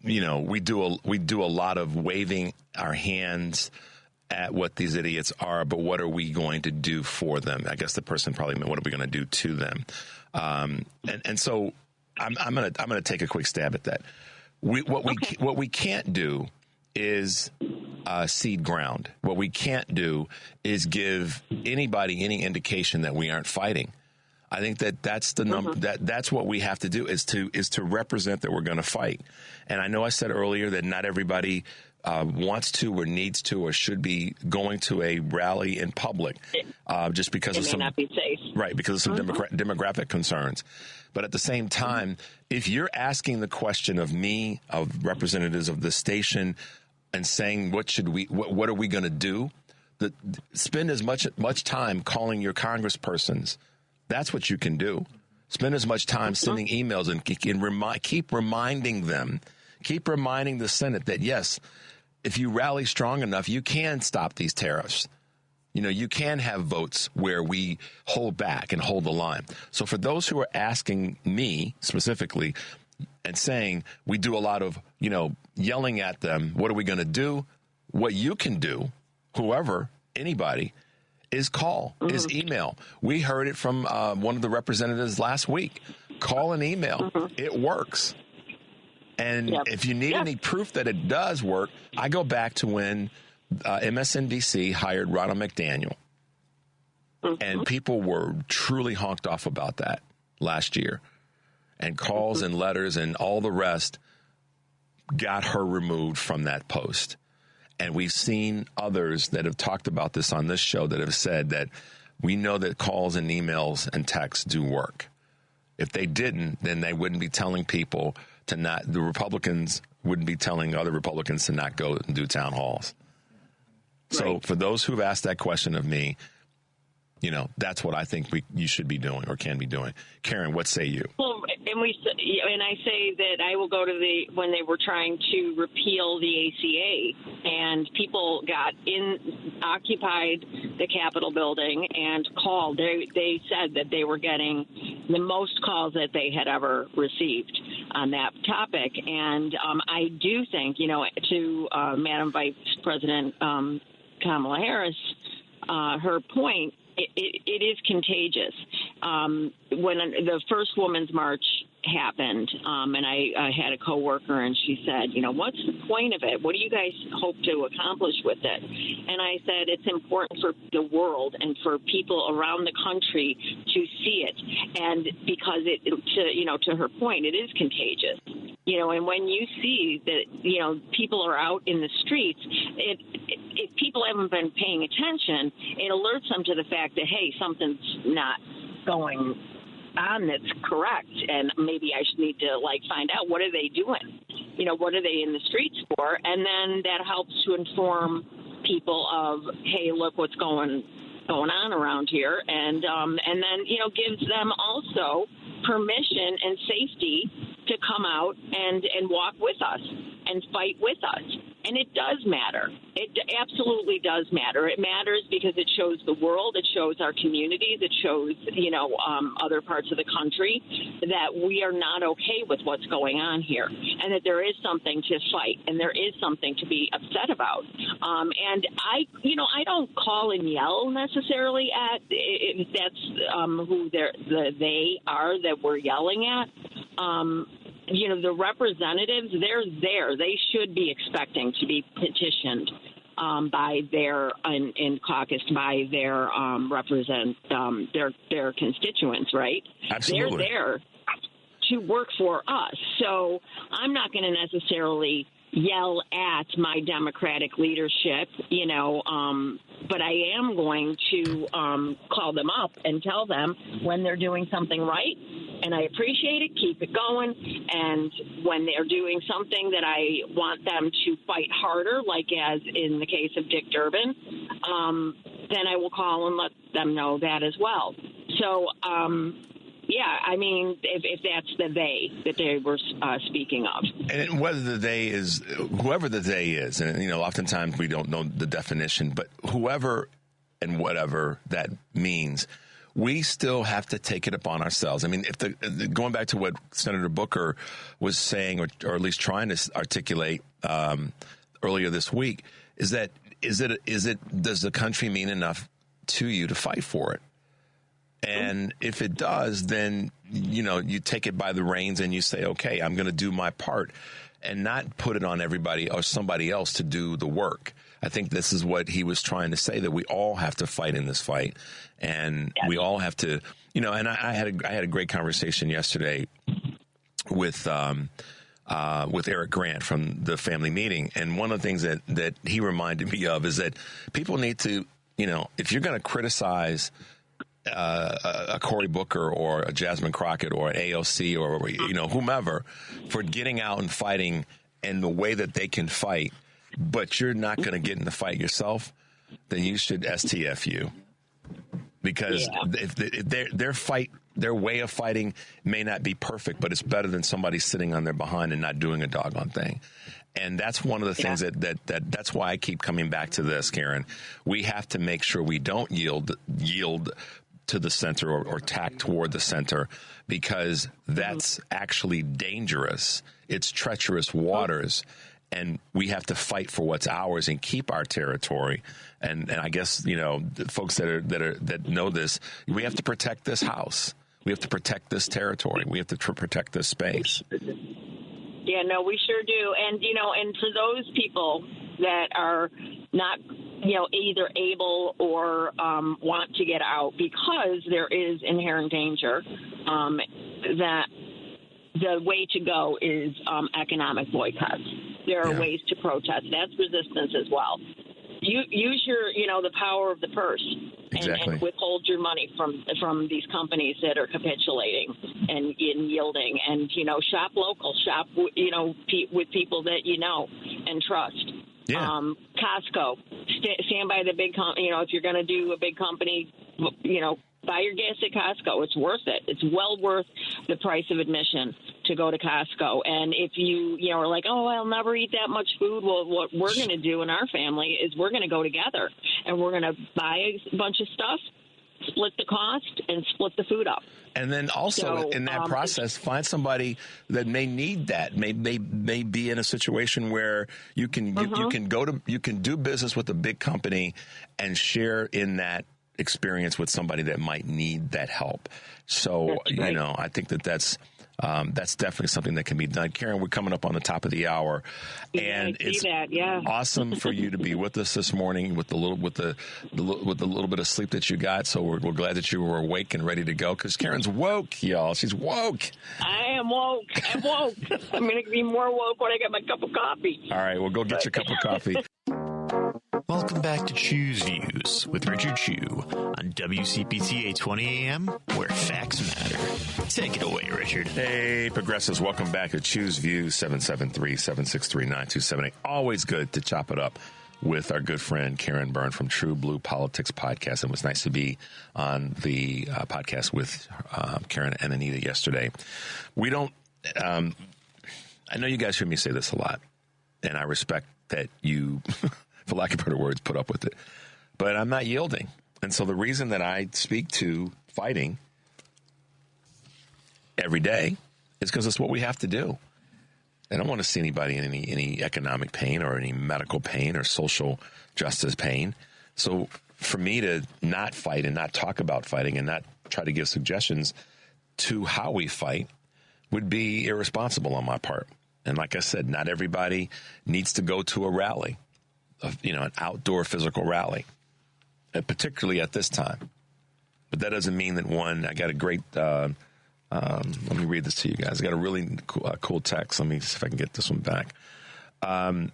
We do a lot of waving our hands at what these idiots are, but what are we going to do for them? I guess the person probably meant, what are we going to do to them? And so I'm going to take a quick stab at that. What we can't do is seed ground. What we can't do is give anybody any indication that we aren't fighting. I think that's the number. That's what we have to do is to represent that we're going to fight. And I know I said earlier that not everybody wants to or needs to or should be going to a rally in public just because of some, not be safe. Right, because of some demographic concerns. But at the same time, if you're asking the question of me, of representatives of the station, and saying what are we going to do, spend as much time calling your congresspersons. That's what you can do. Spend as much time sending emails and keep reminding them, keep reminding the Senate that, yes, if you rally strong enough, you can stop these tariffs. You know, you can have votes where we hold back and hold the line. So for those who are asking me specifically and saying we do a lot of, yelling at them, what are we going to do? What you can do, whoever, anybody, is call, is email. We heard it from one of the representatives last week. Call and email. It works. And if you need any proof that it does work, I go back to when MSNBC hired Ronald McDaniel. And people were truly honked off about that last year. And calls and letters and all the rest got her removed from that post. And we've seen others that have talked about this on this show that have said that we know that calls and emails and texts do work. If they didn't, then they wouldn't be telling people to not, the Republicans wouldn't be telling other Republicans to not go and do town halls. So for those who've asked that question of me, that's what I think you should be doing or can be doing. Karen, what say you? Well, and I say that I will go to when they were trying to repeal the ACA and people occupied the Capitol building and called. They said that they were getting the most calls that they had ever received on that topic. And I do think, to Madam Vice President Kamala Harris, her point, it is contagious. When the first Women's March happened, and I had a coworker, and she said, what's the point of it? What do you guys hope to accomplish with it? And I said, it's important for the world and for people around the country to see it. And because to her point, it is contagious. And when you see that, people are out in the streets, if people haven't been paying attention, it alerts them to the fact that, hey, something's not going on that's correct, and maybe I should need to find out what are they doing, what are they in the streets for, and then that helps to inform people of, hey, look what's going on around here, and then gives them also permission and safety to come out and walk with us and fight with us. And it does matter. It absolutely does matter. It matters because it shows the world, it shows our communities, it shows, other parts of the country that we are not okay with what's going on here, and that there is something to fight and there is something to be upset about. And I don't call and yell necessarily at if that's who they are that we're yelling at. The representatives, they're there. They should be expecting to be petitioned by their in caucus by their their constituents, right? Absolutely. They're there to work for us. So I'm not going to necessarily yell at my Democratic leadership, but I am going to call them up and tell them when they're doing something right. And I appreciate it. Keep it going. And when they're doing something that I want them to fight harder, like as in the case of Dick Durbin, then I will call and let them know that as well. So, if that's the they that they were speaking of. And whether the they is, whoever the they is, and, oftentimes we don't know the definition, but whoever and whatever that means, we still have to take it upon ourselves. I mean, going back to what Senator Booker was saying, or at least trying to articulate earlier this week, does the country mean enough to you to fight for it? And if it does, then, you take it by the reins and you say, okay, I'm going to do my part. and not put it on everybody or somebody else to do the work. I think this is what he was trying to say, that we all have to fight in this fight, and we all have to, and I had a great conversation yesterday with Eric Grant from the family meeting. And one of the things that he reminded me of is that people need to, if you're going to criticize a Cory Booker or a Jasmine Crockett or an AOC or, whomever for getting out and fighting in the way that they can fight, but you're not going to get in the fight yourself, then you should STFU. Because if their way of fighting may not be perfect, but it's better than somebody sitting on their behind and not doing a doggone thing. And that's one of the things that's why I keep coming back to this, Karen. We have to make sure we don't yield to the center or tack toward the center, because that's actually dangerous. It's treacherous waters. And we have to fight for what's ours and keep our territory. And I guess, the folks that know this, we have to protect this house. We have to protect this territory. We have to protect this space. Yeah, no, we sure do. And, and for those people that are not, either able or want to get out because there is inherent danger, that the way to go is economic boycotts. There are ways to protest. That's resistance as well. Use your, the power of the purse and withhold your money from these companies that are capitulating and yielding. And, shop local, shop, with people that and trust. Yeah. Costco, stand by the big company. If you're going to do a big company, buy your gas at Costco. It's worth it. It's well worth the price of admission to go to Costco. And if you, are like, oh, I'll never eat that much food. Well, what we're going to do in our family is we're going to go together and we're going to buy a bunch be the cost and split the food up. And then also in that process, find somebody that may need that, may be in a situation where you can do business with a big company and share in that experience with somebody that might need that help. So, I think that's definitely something that can be done. Karen, we're coming up on the top of the hour, and it's awesome for you to be with us this morning with the little bit of sleep that you got. So we're glad that you were awake and ready to go, because Karen's woke, y'all. She's woke. I am woke. I'm woke. I'm going to be more woke when I get my cup of coffee. All right, well, go get your cup of coffee. Welcome back to Choose Views with Richard Chu on WCPT 820 AM, where facts matter. Take it away, Richard. Hey, progressives, welcome back to Choose Views, 773-763-9278. Always good to chop it up with our good friend Karen Byrne from True Blue Politics Podcast. It was nice to be on the podcast with Karen and Anita yesterday. We don't, I know you guys hear me say this a lot, and I respect that you... for lack of better words, put up with it. But I'm not yielding. And so the reason that I speak to fighting every day is because it's what we have to do. I don't want to see anybody in any economic pain or any medical pain or social justice pain. So for me to not fight and not talk about fighting and not try to give suggestions to how we fight would be irresponsible on my part. And like I said, not everybody needs to go to a rally. An outdoor physical rally, particularly at this time. But that doesn't mean that I got a great, let me read this to you guys. I got a really cool text. Let me see if I can get this one back. From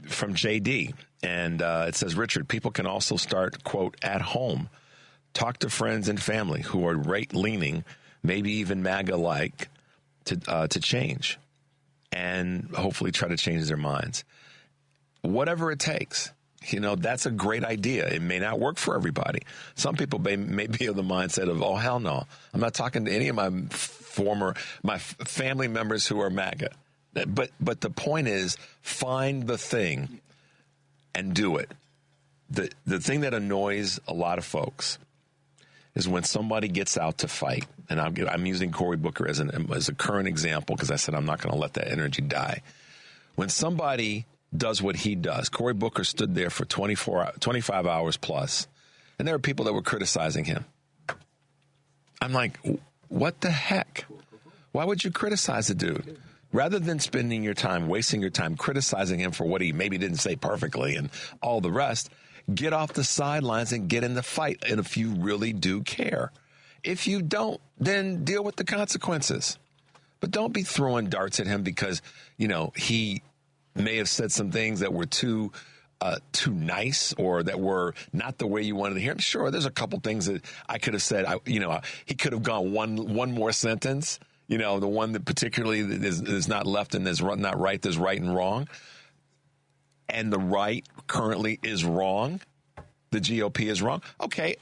JD. And it says, Richard, people can also start, quote, at home. Talk to friends and family who are right-leaning, maybe even MAGA-like, to change. And hopefully try to change their minds. Whatever it takes, that's a great idea. It may not work for everybody. Some people may be of the mindset of, oh, hell no. I'm not talking to any of my family members who are MAGA. But the point is, find the thing and do it. The thing that annoys a lot of folks is when somebody gets out to fight. And I'm using Cory Booker as a current example, because I said I'm not going to let that energy die. When somebody does what he does. Cory Booker stood there for 25 hours plus, and there were people that were criticizing him. I'm like, what the heck? Why would you criticize the dude? Rather than spending your time, wasting your time criticizing him for what he maybe didn't say perfectly and all the rest, get off the sidelines and get in the fight. And if you really do care, if you don't, then deal with the consequences. But don't be throwing darts at him because, he may have said some things that were too nice or that were not the way you wanted to hear. I'm sure there's a couple things that I could have said. He could have gone one more sentence. The one that particularly is not left and is not right. There's right and wrong. And the right currently is wrong. The GOP is wrong. Okay,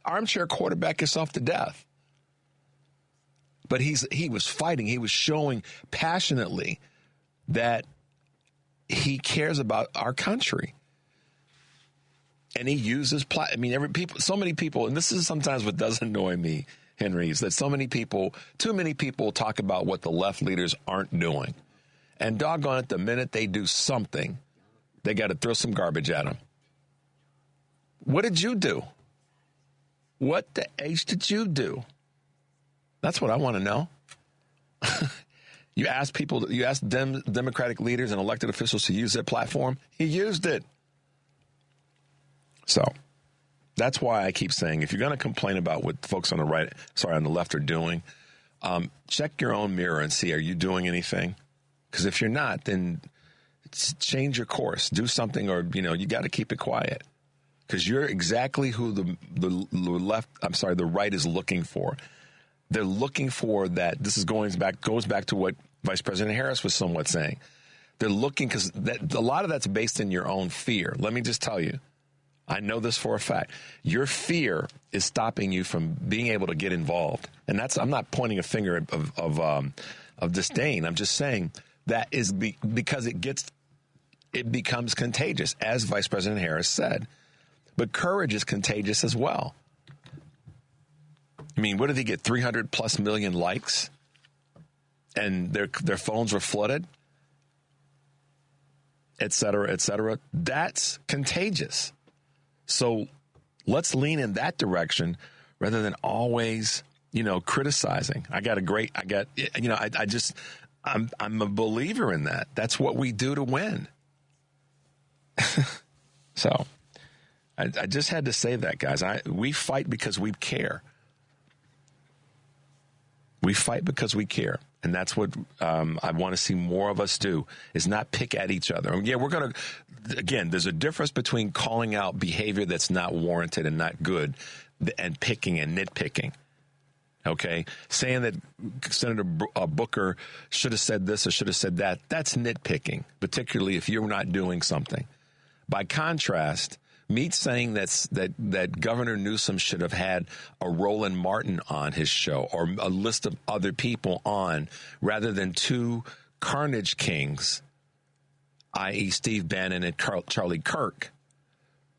armchair quarterback yourself to death. But he was fighting. He was showing passionately that he cares about our country. And he uses, so many people, and this is sometimes what does annoy me, Henry, is that too many people talk about what the left leaders aren't doing. And doggone it, the minute they do something, they got to throw some garbage at them. What did you do? What the H did you do? That's what I want to know. You ask Democratic leaders and elected officials to use that platform. He used it. So that's why I keep saying, if you're going to complain about what folks on the left are doing, check your own mirror and see, are you doing anything? Because if you're not, then change your course, do something, or, you got to keep it quiet. Because you're exactly who the right is looking for. They're looking for that. This goes back to what Vice President Harris was somewhat saying. They're looking because a lot of that's based in your own fear. Let me just tell you, I know this for a fact. Your fear is stopping you from being able to get involved, and I'm not pointing a finger of disdain. I'm just saying that is because it becomes contagious, as Vice President Harris said. But courage is contagious as well. I mean, what did he get? 300 plus million likes, and their phones were flooded, et cetera, et cetera. That's contagious. So let's lean in that direction rather than always, criticizing. I'm a believer in that. That's what we do to win. So I just had to say that, guys. We fight because we care. We fight because we care. And that's what I want to see more of us do, is not pick at each other. Yeah, we're going to, again, there's a difference between calling out behavior that's not warranted and not good and picking and nitpicking. Okay? Saying that Senator Booker should have said this or should have said that, that's nitpicking, particularly if you're not doing something. By contrast, me saying that Governor Newsom should have had a Roland Martin on his show or a list of other people on rather than two carnage kings, i.e. Steve Bannon and Charlie Kirk,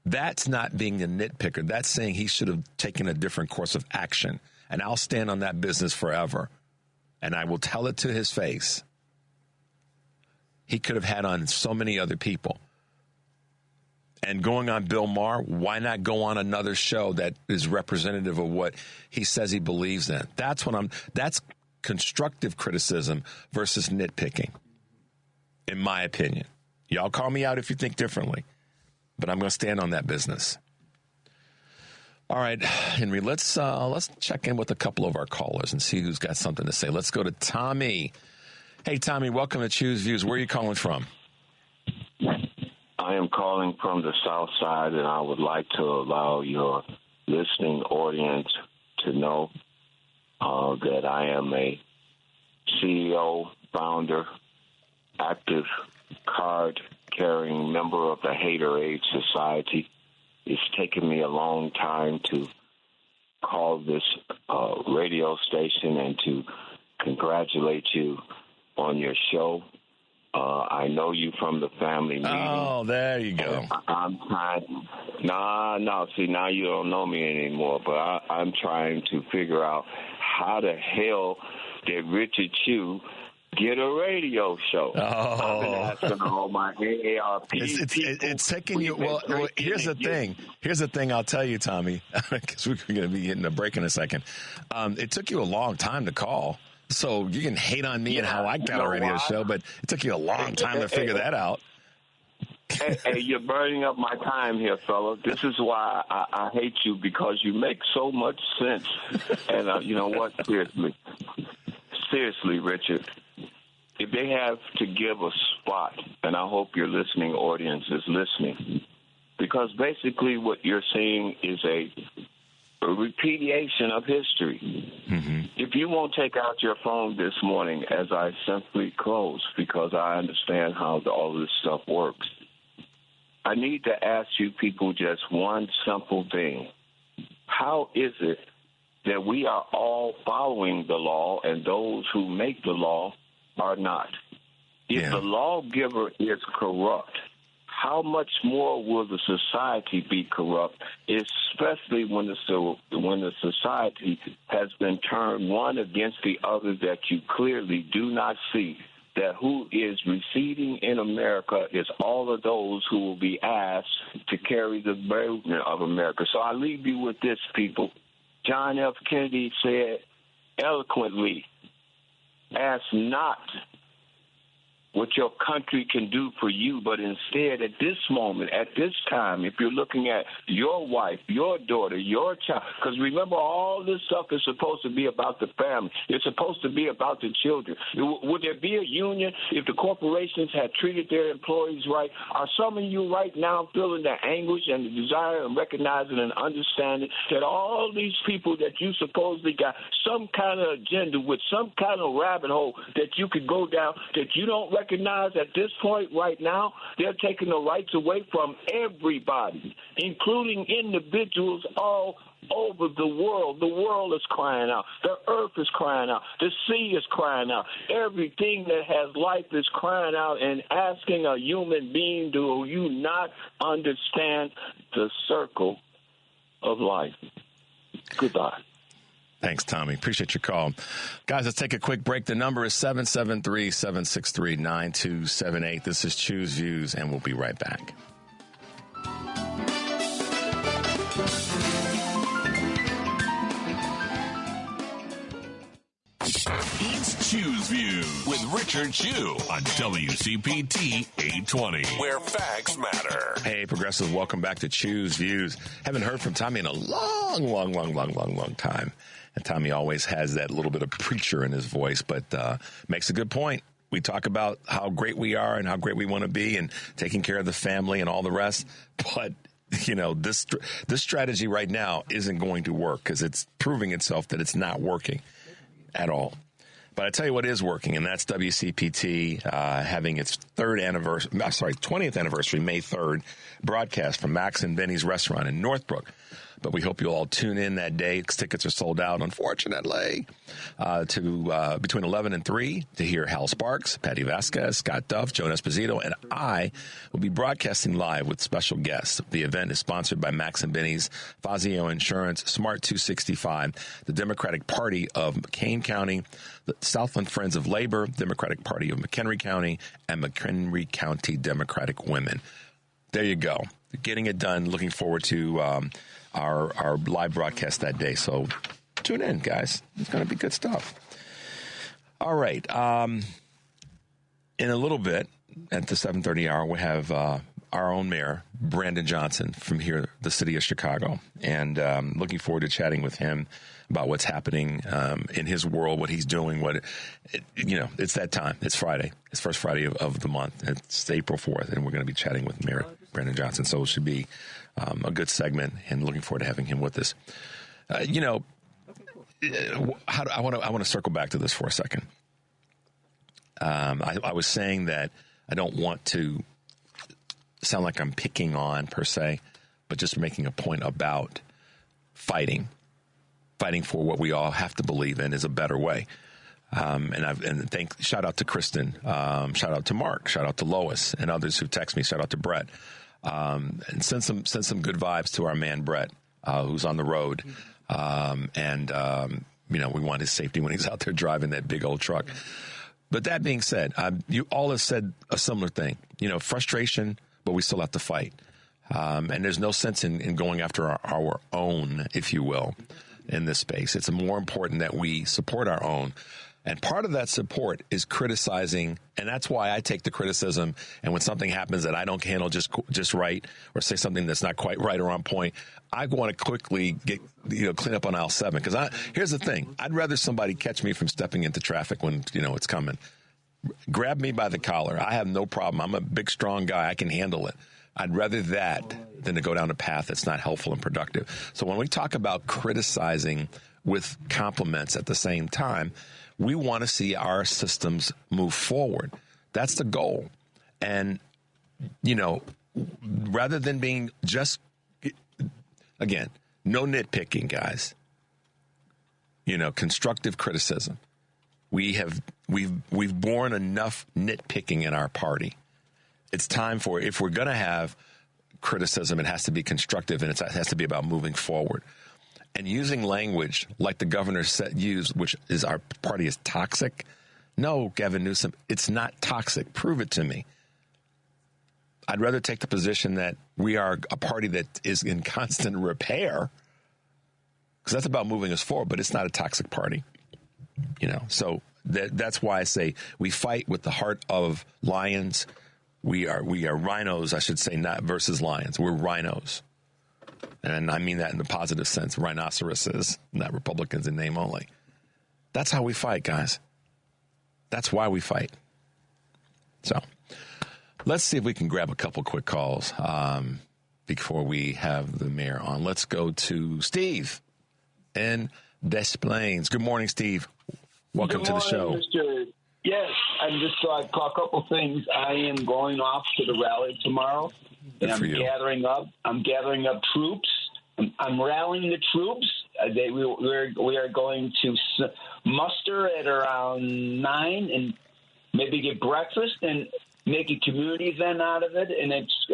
that's not being a nitpicker. That's saying he should have taken a different course of action. And I'll stand on that business forever. And I will tell it to his face. He could have had on so many other people. And going on Bill Maher, why not go on another show that is representative of what he says he believes in? That's constructive criticism versus nitpicking, in my opinion. Y'all call me out if you think differently, but I'm going to stand on that business. All right, Henry, let's check in with a couple of our callers and see who's got something to say. Let's go to Tommy. Hey, Tommy, welcome to Choose Views. Where are you calling from? I am calling from the South Side, and I would like to allow your listening audience to know that I am a CEO, founder, active card-carrying member of the Hater Aid Society. It's taken me a long time to call this radio station and to congratulate you on your show. I know you from the family meeting. Oh, there you go. I'm trying. No. See, now you don't know me anymore. But I'm trying to figure out how the hell did Richard Chew get a radio show? I've been asking all my AARP It's taking you. Well, here's the thing. Here's the thing. I'll tell you, Tommy, because we're going to be hitting a break in a second. It took you a long time to call. So you can hate on me and how I got a radio show, but it took you a long time to figure that out. Hey, you're burning up my time here, fella. This is why I hate you, because you make so much sense. And you know what? Seriously, Richard, if they have to give a spot, and I hope your listening audience is listening, because basically what you're seeing is a repudiation of history. Mm-hmm. If you won't take out your phone this morning as I simply close, because I understand how all this stuff works, I need to ask you people just one simple thing. How is it that we are all following the law and those who make the law are not? If the lawgiver is corrupt, how much more will the society be corrupt, especially when the society has been turned one against the other, that you clearly do not see that who is receding in America is all of those who will be asked to carry the burden of America. So I leave you with this, people. John F. Kennedy said eloquently, ask not what your country can do for you, but instead at this moment, at this time, if you're looking at your wife, your daughter, your child, because remember, all this stuff is supposed to be about the family. It's supposed to be about the children. Would there be a union if the corporations had treated their employees right? Are some of you right now feeling the anguish and the desire and recognizing and understanding that all these people that you supposedly got some kind of agenda with, some kind of rabbit hole that you could go down, that you don't recognize at this point right now, they're taking the rights away from everybody, including individuals all over the world. The world is crying out. The earth is crying out. The sea is crying out. Everything that has life is crying out and asking a human being, do you not understand the circle of life? Goodbye. Thanks, Tommy. Appreciate your call. Guys, let's take a quick break. The number is 773-763-9278. This is Choose Views, and we'll be right back. It's Choose Views with Richard Chew on WCPT 820, where facts matter. Hey, progressives, welcome back to Choose Views. Haven't heard from Tommy in a long time. And Tommy always has that little bit of preacher in his voice, but makes a good point. We talk about how great we are and how great we want to be and taking care of the family and all the rest. But, you know, this strategy right now isn't going to work because it's proving itself that it's not working at all. But I tell you what is working, and that's WCPT having its 20th anniversary, May 3rd, broadcast from Max and Benny's restaurant in Northbrook. But we hope you'll all tune in that day. Tickets are sold out, unfortunately, to between 11 and 3 to hear Hal Sparks, Patty Vasquez, Scott Duff, Joan Esposito, and I will be broadcasting live with special guests. The event is sponsored by Max and Benny's, Fazio Insurance, Smart 265, the Democratic Party of McCain County, the Southland Friends of Labor, Democratic Party of McHenry County, and McHenry County Democratic Women. There you go. Getting it done. Looking forward to our live broadcast that day. So tune in, guys. It's going to be good stuff. All right. In a little bit, at the 7:30 hour, we have our own mayor, Brandon Johnson, from here, the city of Chicago. And looking forward to chatting with him about what's happening in his world, what he's doing. It's that time. It's Friday. It's first Friday of the month. It's April 4th, and we're going to be chatting with Mayor Brandon Johnson. So it should be a good segment, and looking forward to having him with us. I want to circle back to this for a second. I was saying that I don't want to sound like I'm picking on per se, but just making a point about fighting for what we all have to believe in is a better way. Shout out to Kristen, shout out to Mark, shout out to Lois, and others who text me. Shout out to Brett, and send some good vibes to our man Brett, who's on the road, we want his safety when he's out there driving that big old truck. But that being said, you all have said a similar thing. Frustration, but we still have to fight, and there's no sense in going after our own, if you will, in this space. It's more important that we support our own. And part of that support is criticizing, and that's why I take the criticism. And when something happens that I don't handle just right, or say something that's not quite right or on point, I want to quickly clean up on aisle 7. Because here's the thing: I'd rather somebody catch me from stepping into traffic when it's coming. Grab me by the collar. I have no problem. I'm a big, strong guy. I can handle it. I'd rather that than to go down a path that's not helpful and productive. So when we talk about criticizing with compliments at the same time, we want to see our systems move forward. That's the goal. And, rather than being just, again, no nitpicking, guys, constructive criticism. We've borne enough nitpicking in our party. It's time for, if we're going to have criticism, it has to be constructive, and it has to be about moving forward. And using language like the governor used, which is our party is toxic. No, Gavin Newsom, it's not toxic. Prove it to me. I'd rather take the position that we are a party that is in constant repair, because that's about moving us forward, but it's not a toxic party. So that's why I say we fight with the heart of lions. We are rhinos, I should say, not versus lions. We're rhinos. And I mean that in the positive sense. Rhinoceroses, not Republicans in name only. That's how we fight, guys. That's why we fight. So let's see if we can grab a couple quick calls before we have the mayor on. Let's go to Steve in Des Plaines. Good morning, Steve. Welcome to the show. Yes, I'm just a couple things. I am going off to the rally tomorrow, and I'm gathering up. I'm gathering up troops. I'm rallying the troops. We are going to muster at around 9 and maybe get breakfast and make a community event out of it. And it's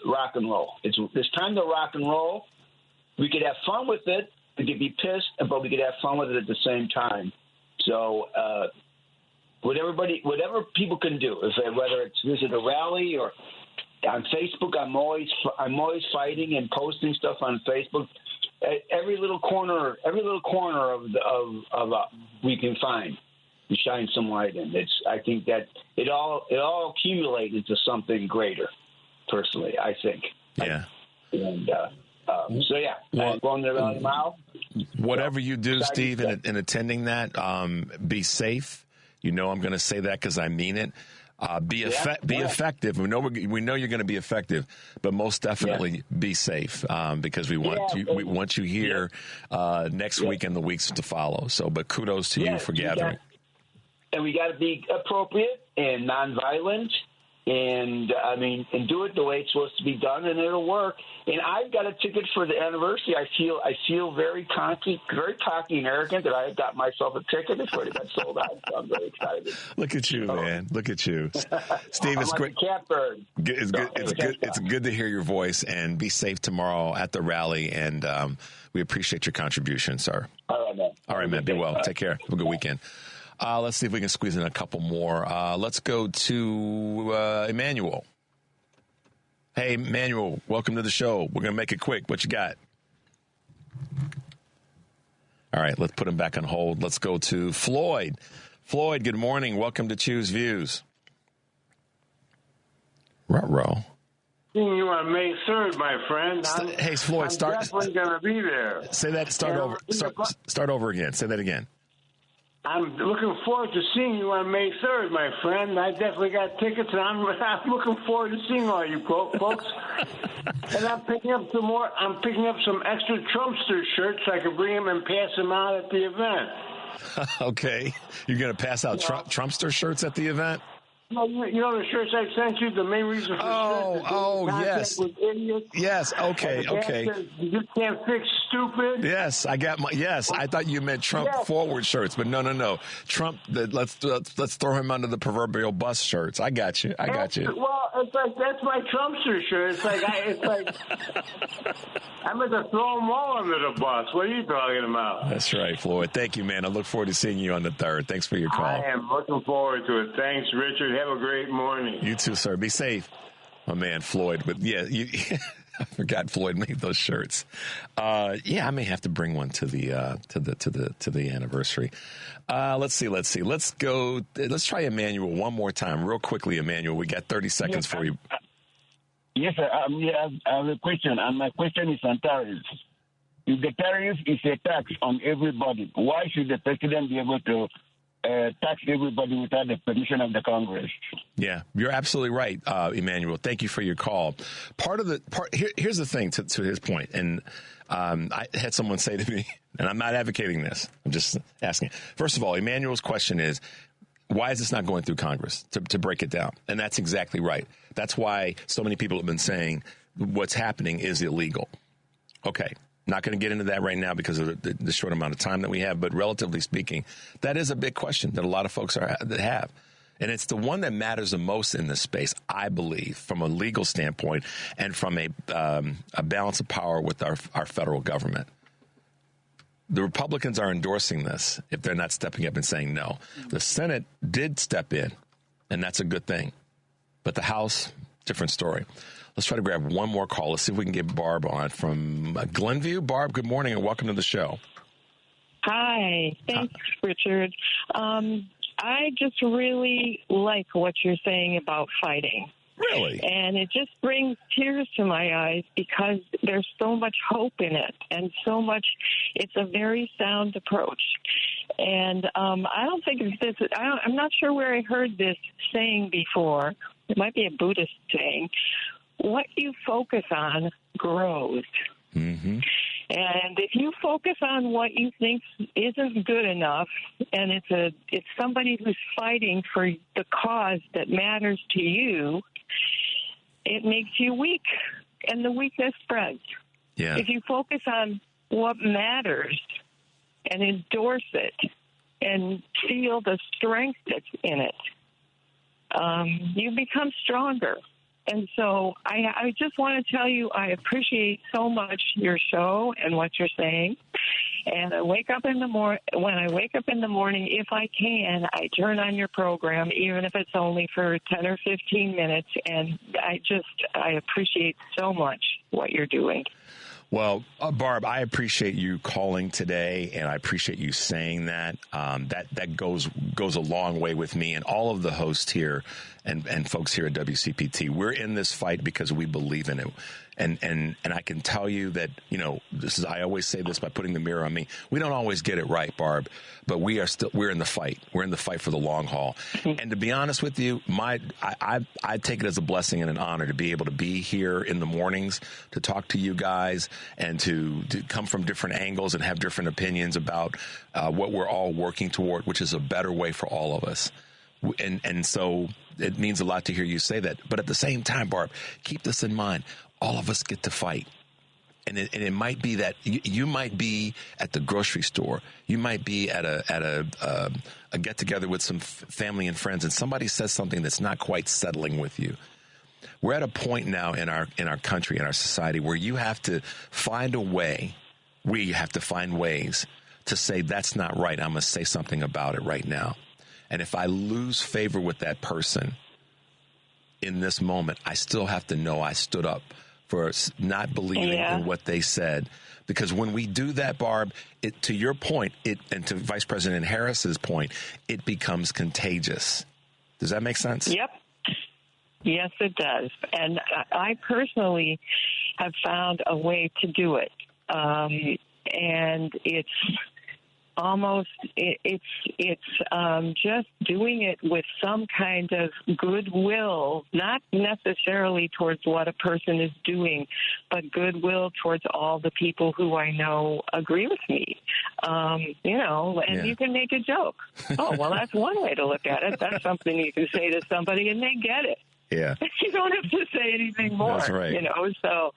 rock and roll. It's time to rock and roll. We could have fun with it. We could be pissed, but we could have fun with it at the same time. So whatever people can do, whether it's visit a rally or on Facebook, I'm always fighting and posting stuff on Facebook. Every little corner of we can find to shine some light in. I think that it all accumulates into something greater. Personally, I think. Yeah. I'm going to rally tomorrow. Whatever you do, Steve, in attending that, be safe. I'm going to say that because I mean it. Be effective. We know you're going to be effective, but most definitely be safe because we want you here next week and the weeks to follow. So, but kudos to you for gathering. And we got to be appropriate and nonviolent, and do it the way it's supposed to be done, and it'll work. And I've got a ticket for the anniversary. I feel very cocky and arrogant that I got myself a ticket. It's already been sold out. So I'm very excited. Look at you, man. Look at you, Steve. It's great. Catbird. It's good. It's good to hear your voice, and be safe tomorrow at the rally. And we appreciate your contribution, sir. All right, man. Be well. Take care. Have a good weekend. Let's see if we can squeeze in a couple more. Let's go to Emmanuel. Hey, Emmanuel, welcome to the show. We're going to make it quick. What you got? All right, let's put him back on hold. Let's go to Floyd. Floyd, good morning. Welcome to Choose Views. Ruh-roh. Seeing you on May 3rd, my friend. Hey, Floyd, I'm definitely going to be there. Say that. Start over again. Say that again. I'm looking forward to seeing you on May 3rd, my friend. I definitely got tickets, and I'm looking forward to seeing all you folks. And I'm picking up some more. I'm picking up some extra Trumpster shirts so I can bring them and pass them out at the event. Okay, you're going to pass out Trumpster shirts at the event? You know the shirts I sent you? The main reason for yes. With idiots. Yes, okay. You can't fix stupid. Yes, I got I thought you meant Trump forward shirts, but no. Trump, let's throw him under the proverbial bus shirts. I got you. Well, it's like, that's my Trumpster shirt. It's like, I'm going to throw them all under the bus. What are you talking about? That's right, Floyd. Thank you, man. I look forward to seeing you on the 3rd. Thanks for your call. I am looking forward to it. Thanks, Richard. Have a great morning. You too, sir. Be safe. My man, Floyd. But yeah, I forgot Floyd made those shirts. Yeah, I may have to bring one to the anniversary. Let's see. Let's go. Let's try Emmanuel one more time, real quickly. Emmanuel, we got 30 seconds for you. Yes, sir. I have a question, and my question is on tariffs. If the tariff is a tax on everybody, why should the president be able to tax everybody without the permission of the Congress? Yeah, you're absolutely right, Emmanuel. Thank you for your call. Here's the thing to his point, and I had someone say to me, and I'm not advocating this, I'm just asking. First of all, Emmanuel's question is, why is this not going through Congress, to break it down? And that's exactly right. That's why so many people have been saying what's happening is illegal. Okay. Not going to get into that right now because of the short amount of time that we have. But relatively speaking, that is a big question that a lot of folks that have. And it's the one that matters the most in this space, I believe, from a legal standpoint and from a balance of power with our federal government. The Republicans are endorsing this if they're not stepping up and saying no. The Senate did step in, and that's a good thing. But the House, different story. Let's try to grab one more call. Let's see if we can get Barb on from Glenview. Barb, good morning and welcome to the show. Hi. Thanks, Richard. I just really like what you're saying about fighting. Really? And it just brings tears to my eyes because there's so much hope in it and so much. It's a very sound approach. And I don't think this. I'm not sure where I heard this saying before. It might be a Buddhist saying. What you focus on grows. Mm-hmm. And if you focus on what you think isn't good enough, and it's somebody who's fighting for the cause that matters to you, it makes you weak, and the weakness spreads. Yeah. If you focus on what matters and endorse it and feel the strength that's in it, you become stronger. And so I just want to tell you I appreciate so much your show and what you're saying. And I wake up in the when I wake up in the morning, if I can, I turn on your program, even if it's only for 10 or 15 minutes. And I appreciate so much what you're doing. Well, Barb, I appreciate you calling today, and I appreciate you saying that. That goes a long way with me and all of the hosts here and folks here at WCPT. We're in this fight because we believe in it. And I can tell you that, I always say this by putting the mirror on me. We don't always get it right, Barb, but we're in the fight. We're in the fight for the long haul. And to be honest with you, I take it as a blessing and an honor to be able to be here in the mornings to talk to you guys and to come from different angles and have different opinions about what we're all working toward, which is a better way for all of us. And so it means a lot to hear you say that. But at the same time, Barb, keep this in mind. All of us get to fight. And it might be that you might be at the grocery store. You might be at a get together with some family and friends, and somebody says something that's not quite settling with you. We're at a point now in our country, in our society, where you have to find a way. We have to find ways to say that's not right. I'm going to say something about it right now. And if I lose favor with that person in this moment, I still have to know I stood up for not believing in what they said. Because when we do that, Barb, to your point, and to Vice President Harris's point, it becomes contagious. Does that make sense? Yep. Yes, it does. And I personally have found a way to do it. And it's almost, it's just doing it with some kind of goodwill, not necessarily towards what a person is doing, but goodwill towards all the people who I know agree with me. You can make a joke. Oh, well, that's one way to look at it. That's something you can say to somebody and they get it. Yeah. You don't have to say anything more. That's right. So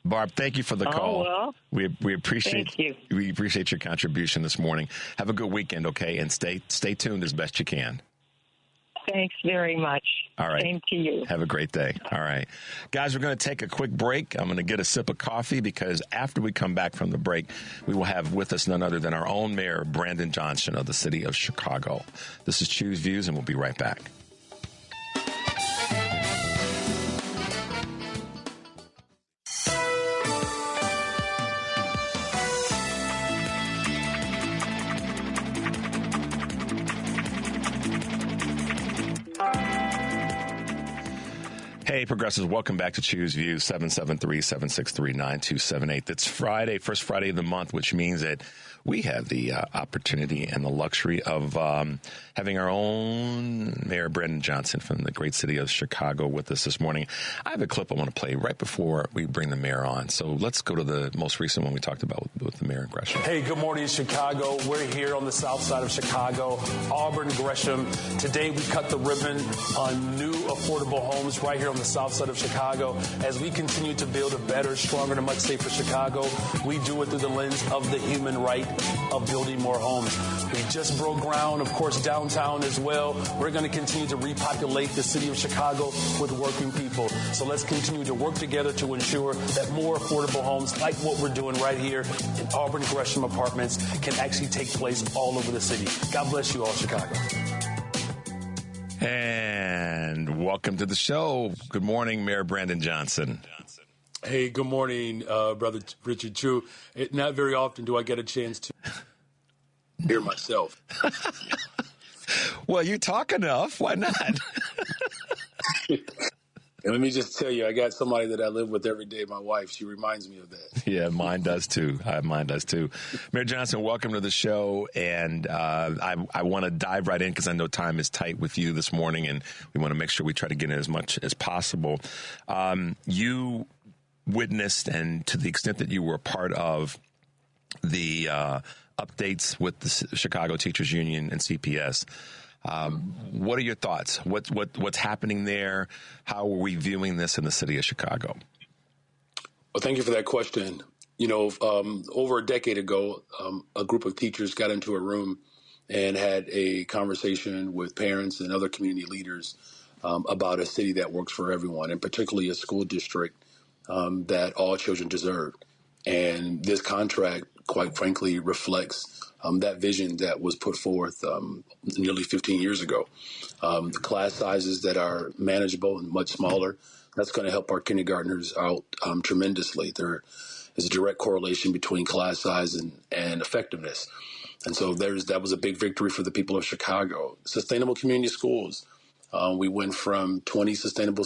Barb, thank you for the call. Well, we appreciate you. We appreciate your contribution this morning. Have a good weekend, okay? And stay tuned as best you can. Thanks very much. All right. Same to you. Have a great day. All right. Guys, we're going to take a quick break. I'm going to get a sip of coffee because after we come back from the break, we will have with us none other than our own mayor, Brandon Johnson of the city of Chicago. This is Choose Views, and we'll be right back. Hey, progressives, welcome back to Choose Views, 773-763-9278. It's Friday, first Friday of the month, which means that we have the opportunity and the luxury of having our own Mayor Brandon Johnson from the great city of Chicago with us this morning. I have a clip I want to play right before we bring the mayor on. So let's go to the most recent one we talked about with the mayor in Gresham. Hey, good morning, Chicago. We're here on the south side of Chicago, Auburn, Gresham. Today we cut the ribbon on new affordable homes right here on the south side of Chicago. As we continue to build a better, stronger, and much safer Chicago, we do it through the lens of the human right of building more homes. We just broke ground, of course, downtown as well. We're going to continue to repopulate the city of Chicago with working people. So let's continue to work together to ensure that more affordable homes, like what we're doing right here in Auburn Gresham Apartments, can actually take place all over the city. God bless you all, Chicago. And welcome to the show. Good morning, Mayor Brandon Johnson. Hey, good morning, Brother Richard Chu. Not very often do I get a chance to hear myself. Well, you talk enough. Why not? And let me just tell you, I got somebody that I live with every day, my wife. She reminds me of that. Yeah, mine does too. Mine does too. Mayor Johnson, welcome to the show. And I want to dive right in because I know time is tight with you this morning, and we want to make sure we try to get in as much as possible. You witnessed, and to the extent that you were a part of the updates with the Chicago Teachers Union and CPS, what are your thoughts? What's happening there? How are we viewing this in the city of Chicago? Well, thank you for that question. You know, over a decade ago, a group of teachers got into a room and had a conversation with parents and other community leaders about a city that works for everyone, and particularly a school district that all children deserve. And this contract, quite frankly, reflects that vision that was put forth nearly 15 years ago. The class sizes that are manageable and much smaller, that's going to help our kindergartners out tremendously. There is a direct correlation between class size and effectiveness. And so that was a big victory for the people of Chicago. Sustainable community schools. We went from 20 sustainable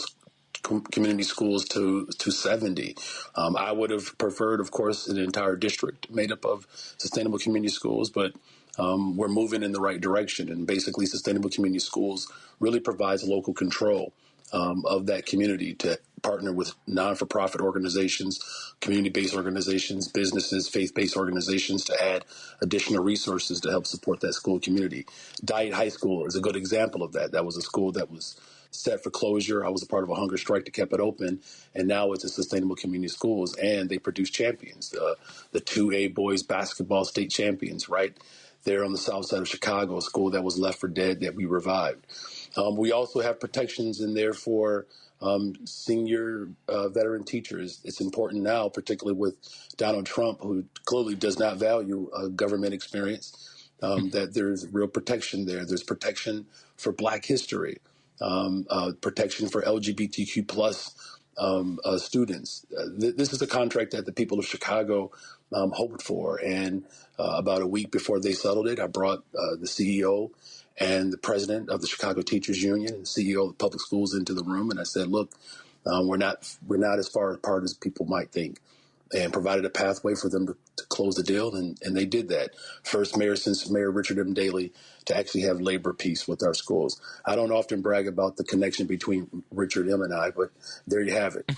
community schools to 70. I would have preferred, of course, an entire district made up of sustainable community schools, but we're moving in the right direction. And basically, sustainable community schools really provides local control of that community to partner with non-for-profit organizations, community-based organizations, businesses, faith-based organizations to add additional resources to help support that school community. Diet High School is a good example of that. That was a school that was set for closure. I was a part of a hunger strike that kept it open, and now it's a sustainable community schools, and they produce champions, the 2A boys basketball state champions, right there on the south side of Chicago, a school that was left for dead that we revived. We also have protections in there for senior veteran teachers. It's important now, particularly with Donald Trump, who clearly does not value government experience, that there's real protection there. There's protection for Black history. Protection for LGBTQ plus students. This is a contract that the people of Chicago hoped for. And about a week before they settled it, I brought the CEO and the president of the Chicago Teachers Union and the CEO of the public schools into the room. And I said, look, we're not as far apart as people might think, and provided a pathway for them to close the deal. And they did that. First mayor since Mayor Richard M. Daley to actually have labor peace with our schools. I don't often brag about the connection between Richard M. and I, but there you have it.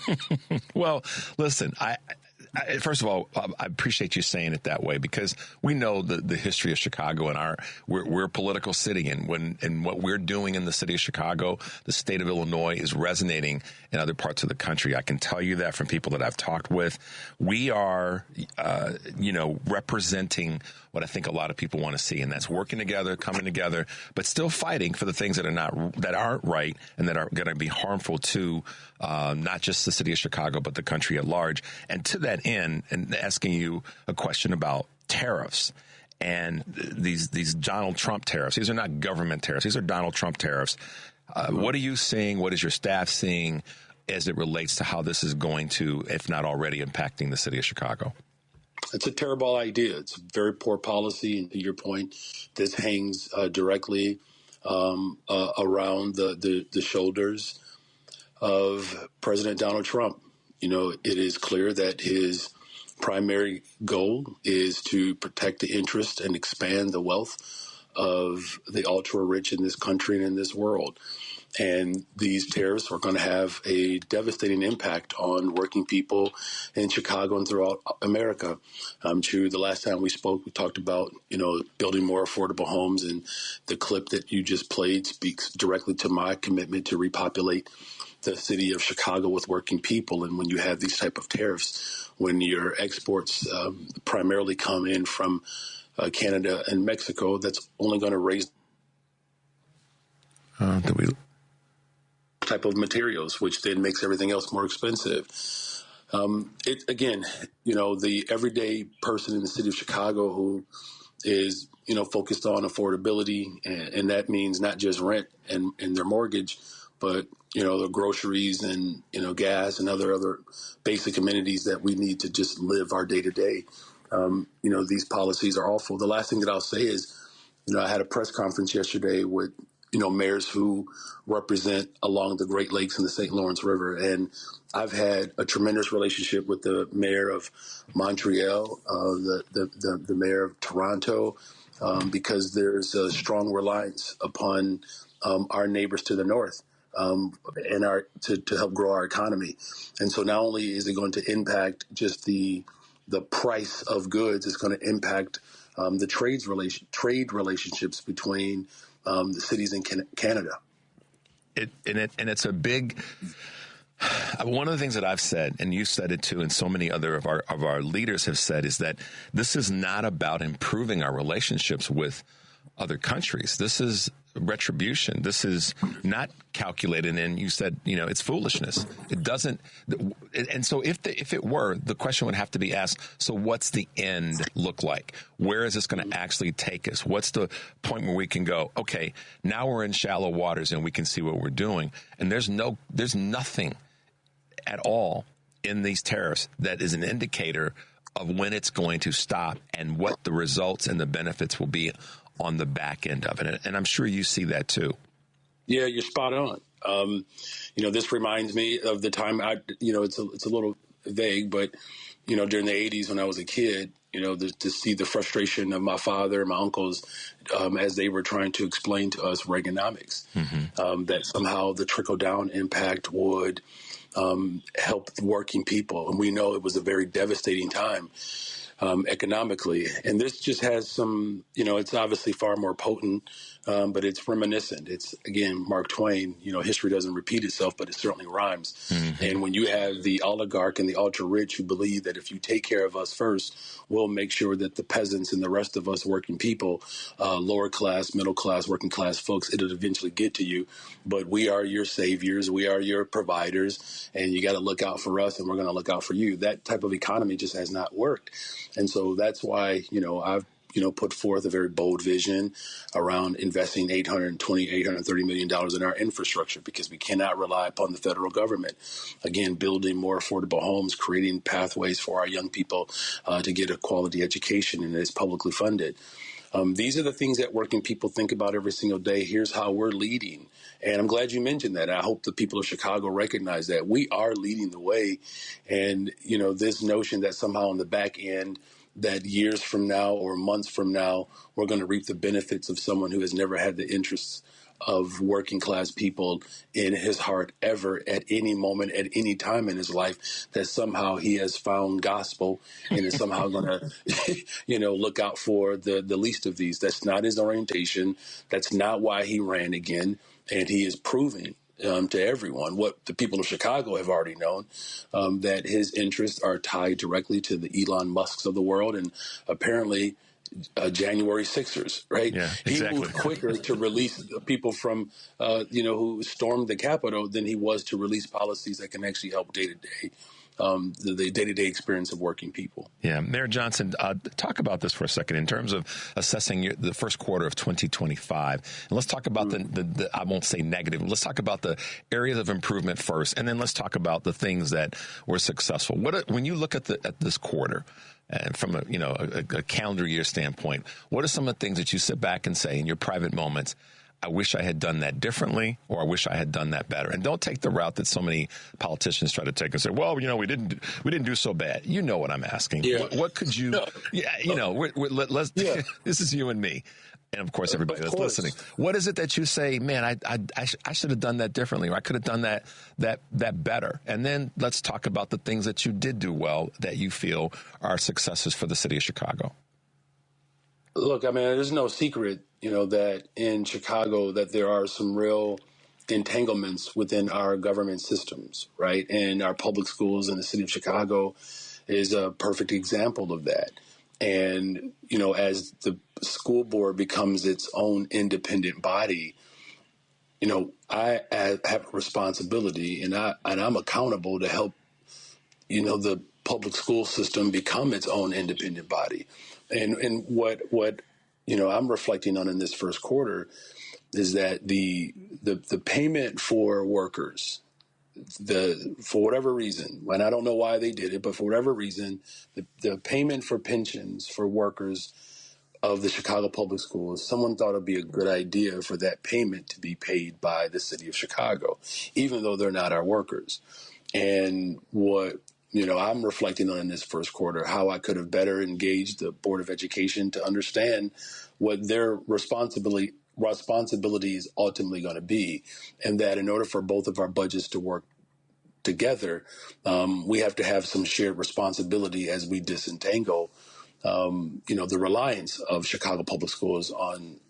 Well, listen, first of all, I appreciate you saying it that way, because we know the history of Chicago, and we're a political city, and what we're doing in the city of Chicago, the state of Illinois, is resonating in other parts of the country. I can tell you that from people that I've talked with. We are, representing what I think a lot of people want to see, and that's working together, coming together, but still fighting for the things that aren't right and that are going to be harmful to not just the city of Chicago, but the country at large. And to that end, and asking you a question about tariffs and these Donald Trump tariffs. These are not government tariffs. These are Donald Trump tariffs. What are you seeing? What is your staff seeing as it relates to how this is going to, if not already, impacting the city of Chicago? It's a terrible idea. It's a very poor policy. And to your point, this hangs directly around the shoulders of President Donald Trump. You know, it is clear that his primary goal is to protect the interest and expand the wealth of the ultra rich in this country and in this world. And these tariffs are going to have a devastating impact on working people in Chicago and throughout America. Chu, the last time we spoke, we talked about, you know, building more affordable homes, and the clip that you just played speaks directly to my commitment to repopulate the city of Chicago with working people. And when you have these type of tariffs, when your exports primarily come in from Canada and Mexico, that's only going to raise type of materials, which then makes everything else more expensive. Again, you know, the everyday person in the city of Chicago who is, you know, focused on affordability, and that means not just rent and their mortgage, but, you know, the groceries and, you know, gas and other basic amenities that we need to just live our day to day. You know, these policies are awful. The last thing that I'll say is, you know, I had a press conference yesterday with, you know, mayors who represent along the Great Lakes and the St. Lawrence River. And I've had a tremendous relationship with the mayor of Montreal, the mayor of Toronto, because there's a strong reliance upon our neighbors to the north and to help grow our economy. And so not only is it going to impact just the price of goods, it's going to impact the trade relationships between the cities in Canada. It's a big. One of the things that I've said, and you said it too, and so many other of our leaders have said, is that this is not about improving our relationships with other countries. This is retribution. This is not calculated. And you said, you know, it's foolishness. It doesn't. And so if it were, the question would have to be asked, so what's the end look like? Where is this going to actually take us? What's the point where we can go, okay, now we're in shallow waters and we can see what we're doing. And there's nothing at all in these tariffs that is an indicator of when it's going to stop and what the results and the benefits will be on the back end of it. And I'm sure you see that too. Yeah, you're spot on. You know, this reminds me of the time it's a little vague, but, you know, during the 80s when I was a kid, you know, to see the frustration of my father and my uncles as they were trying to explain to us Reaganomics, that somehow the trickle-down impact would help working people. And we know it was a very devastating time economically. And this just has some, you know, it's obviously far more potent, but it's reminiscent. It's, again, Mark Twain, you know, history doesn't repeat itself, but it certainly rhymes. And when you have the oligarch and the ultra rich who believe that if you take care of us first, we'll make sure that the peasants and the rest of us working people, lower class, middle class, working class folks, it'll eventually get to you. But we are your saviors. We are your providers. And you got to look out for us, and we're going to look out for you. That type of economy just has not worked. And so that's why, you know, I've, you know, put forth a very bold vision around investing $830 million in our infrastructure, because we cannot rely upon the federal government. Again, building more affordable homes, creating pathways for our young people to get a quality education, and it's publicly funded. These are the things that working people think about every single day. Here's how we're leading. And I'm glad you mentioned that. I hope the people of Chicago recognize that we are leading the way. And, you know, this notion that somehow on the back end, that years from now or months from now, we're going to reap the benefits of someone who has never had the interests of working class people in his heart ever at any moment, at any time in his life, that somehow he has found gospel and is somehow going to, you know, look out for the least of these. That's not his orientation. That's not why he ran again. And he is proving to everyone what the people of Chicago have already known, that his interests are tied directly to the Elon Musks of the world, and apparently January 6ers, right? Yeah, exactly. He moved quicker to release people from, who stormed the Capitol than he was to release policies that can actually help day-to-day. The day-to-day experience of working people. Yeah. Mayor Johnson, talk about this for a second in terms of assessing the first quarter of 2025. And let's talk about the I won't say negative, let's talk about the areas of improvement first, and then let's talk about the things that were successful. When you look at this quarter, and from a calendar year standpoint, what are some of the things that you sit back and say in your private moments, I wish I had done that differently, or I wish I had done that better. And don't take the route that so many politicians try to take and say, well, we didn't do so bad. You know what I'm asking. Yeah. What could you, let's, this is you and me. And of course, everybody that's listening. What is it that you say, man, I should have done that differently, or I could have done that better? And then let's talk about the things that you did do well that you feel are successes for the city of Chicago. Look, I mean, there's no secret, that in Chicago that there are some real entanglements within our government systems, right? And our public schools in the city of Chicago is a perfect example of that. And, as the school board becomes its own independent body, I have a responsibility and I'm accountable to help, the public school system become its own independent body. And what I'm reflecting on in this first quarter is that the payment for workers, for whatever reason, and I don't know why they did it, but for whatever reason, the payment for pensions for workers of the Chicago Public Schools, someone thought it'd be a good idea for that payment to be paid by the city of Chicago, even though they're not our workers. And what I'm reflecting on in this first quarter, how I could have better engaged the Board of Education to understand what their responsibility is ultimately going to be, and that in order for both of our budgets to work together, we have to have some shared responsibility as we disentangle, the reliance of Chicago Public Schools on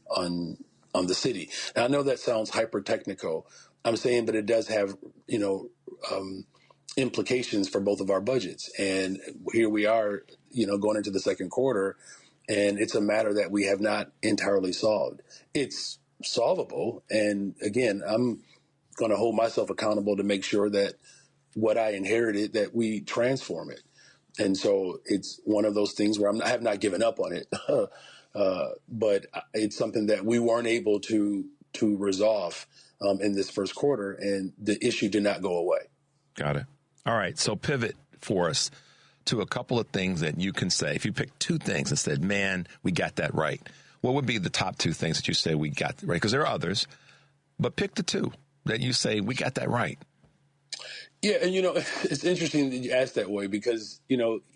the city. Now, I know that sounds hyper technical. I'm saying, but it does have, implications for both of our budgets. And here we are, going into the second quarter, and it's a matter that we have not entirely solved. It's solvable. And again, I'm going to hold myself accountable to make sure that what I inherited, that we transform it. And so it's one of those things where I have not given up on it, but it's something that we weren't able to resolve in this first quarter, and the issue did not go away. Got it. All right. So pivot for us to a couple of things that you can say. If you pick two things and said, man, we got that right, what would be the top two things that you say we got right? Because there are others, but pick the two that you say we got that right. Yeah, and it's interesting that you ask that way because,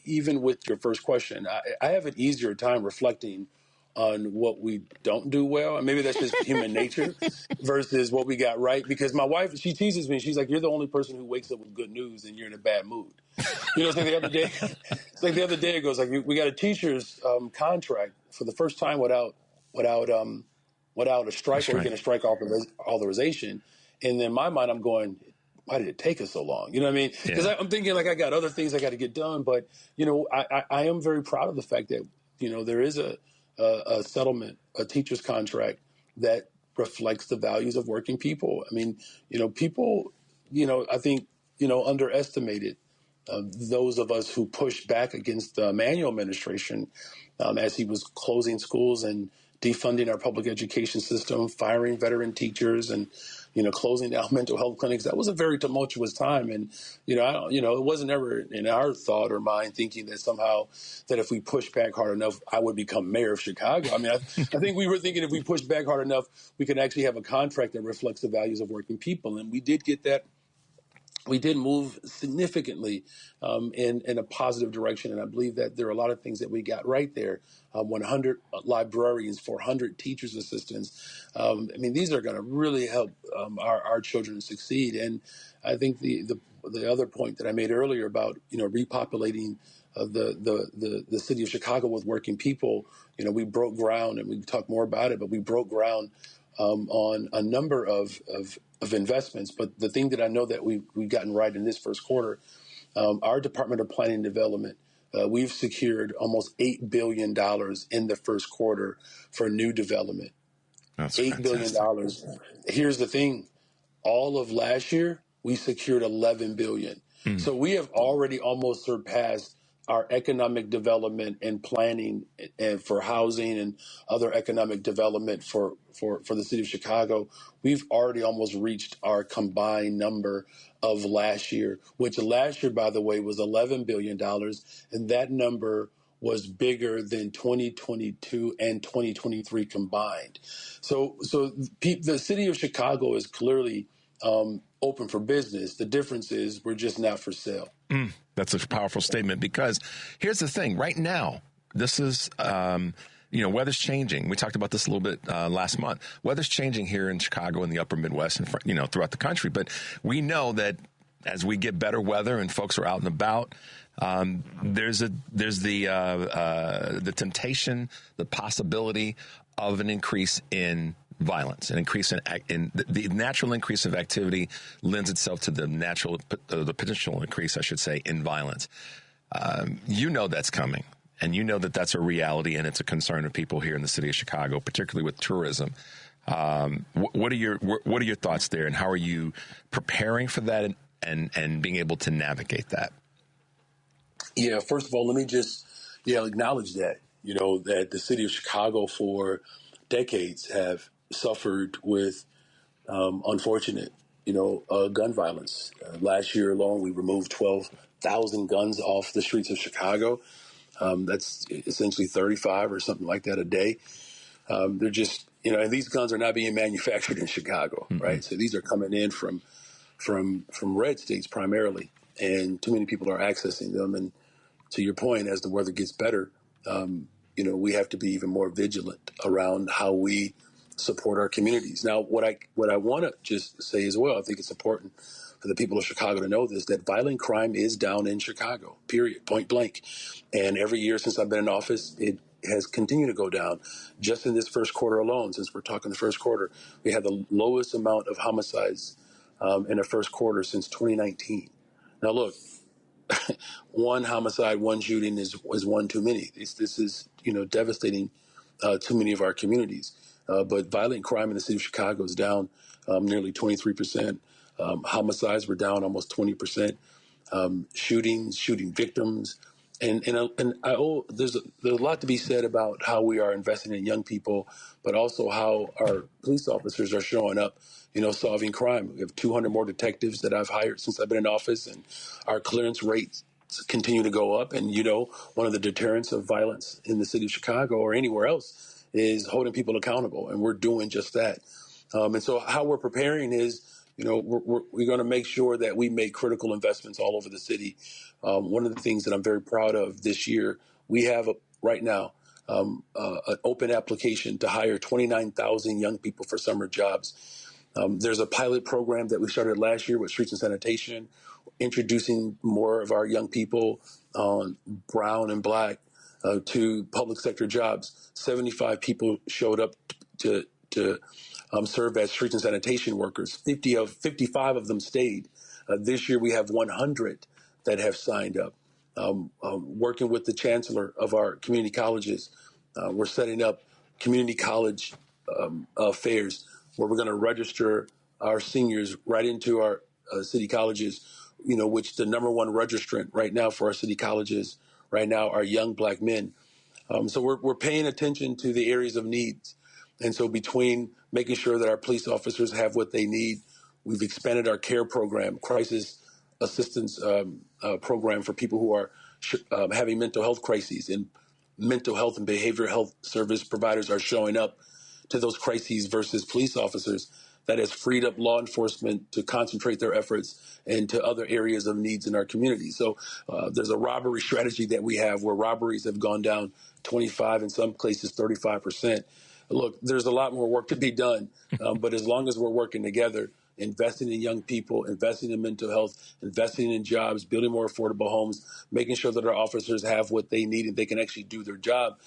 even with your first question, I have an easier time reflecting on what we don't do well. And maybe that's just human nature versus what we got right. Because my wife, she teases me. She's like, you're the only person who wakes up with good news and you're in a bad mood. It's like the other day, it goes like, we got a teacher's contract for the first time without a strike or even a strike authorization. And in my mind, I'm going, why did it take us so long? You know what I mean? Because I'm thinking like I got other things I got to get done. But, I am very proud of the fact that, there is a settlement, a teacher's contract that reflects the values of working people. I mean, people, I think, underestimated those of us who pushed back against the Emanuel administration as he was closing schools and defunding our public education system, firing veteran teachers, and closing down mental health clinics. That was a very tumultuous time, and it wasn't ever in our thought or mind thinking that somehow that if we push back hard enough, I would become mayor of Chicago. I mean, I think we were thinking if we pushed back hard enough, we could actually have a contract that reflects the values of working people, and we did get that. We did move significantly in a positive direction, and I believe that there are a lot of things that we got right there. 100 librarians, 400 teachers' assistants. I mean, these are going to really help our children succeed. And I think the other point that I made earlier about repopulating the city of Chicago with working people, we broke ground, and we can talk more about it, but we broke ground on a number of investments. But the thing that I know that we've gotten right in this first quarter, our Department of Planning and Development, we've secured almost $8 billion in the first quarter for new development. That's $8 billion. Here's the thing. All of last year, we secured $11 billion. So we have already almost surpassed our economic development and planning and for housing and other economic development for the city of Chicago. We've already almost reached our combined number of last year, which last year, by the way, was $11 billion. And that number was bigger than 2022 and 2023 combined. So the city of Chicago is clearly open for business. The difference is we're just not for sale. That's a powerful statement, because here's the thing. Right now, this is, weather's changing. We talked about this a little bit last month. Weather's changing here in Chicago and the upper Midwest and, throughout the country. But we know that as we get better weather and folks are out and about, there's the temptation, the possibility of an increase in violence, an increase in the natural increase of activity lends itself to the potential increase, I should say, in violence. That's coming, and that's a reality, and it's a concern of people here in the city of Chicago, particularly with tourism. What are your thoughts there, and how are you preparing for that and being able to navigate that? Yeah, first of all, let me just acknowledge that that the city of Chicago for decades have suffered with unfortunate gun violence. Last year alone, we removed 12,000 guns off the streets of Chicago. That's essentially 35 or something like that a day. They're just and these guns are not being manufactured in Chicago, right? So these are coming in from red states primarily, and too many people are accessing them. And to your point, as the weather gets better, we have to be even more vigilant around how we support our communities. Now, what I want to just say as well, I think it's important for the people of Chicago to know this, that violent crime is down in Chicago, period, point blank. And every year since I've been in office, it has continued to go down. Just in this first quarter alone, since we're talking the first quarter, we had the lowest amount of homicides in the first quarter since 2019. Now, look, one homicide, one shooting is one too many. This is devastating to many of our communities. But violent crime in the city of Chicago is down nearly 23%. Homicides were down almost 20%. Shooting victims, and there's a lot to be said about how we are investing in young people, but also how our police officers are showing up, solving crime. We have 200 more detectives that I've hired since I've been in office, and our clearance rates continue to go up. And one of the deterrents of violence in the city of Chicago or anywhere else is holding people accountable, and we're doing just that. And so how we're preparing is, we're going to make sure that we make critical investments all over the city. One of the things that I'm very proud of this year, we have right now an open application to hire 29,000 young people for summer jobs. There's a pilot program that we started last year with streets and sanitation, introducing more of our young people, brown and black, to public sector jobs. 75 people showed up to serve as streets and sanitation workers. 55 of them stayed. This year we have 100 that have signed up. Working with the chancellor of our community colleges, we're setting up community college fairs where we're going to register our seniors right into our city colleges, which the number one registrant right now for our city colleges right now are young black men. So we're paying attention to the areas of needs. And so between making sure that our police officers have what they need, we've expanded our CARE program, crisis assistance program for people who are having mental health crises. And mental health and behavioral health service providers are showing up to those crises versus police officers. That has freed up law enforcement to concentrate their efforts into other areas of needs in our community. So there's a robbery strategy that we have where robberies have gone down 25, in some places 35%. Look, there's a lot more work to be done, but as long as we're working together, investing in young people, investing in mental health, investing in jobs, building more affordable homes, making sure that our officers have what they need and they can actually do their job,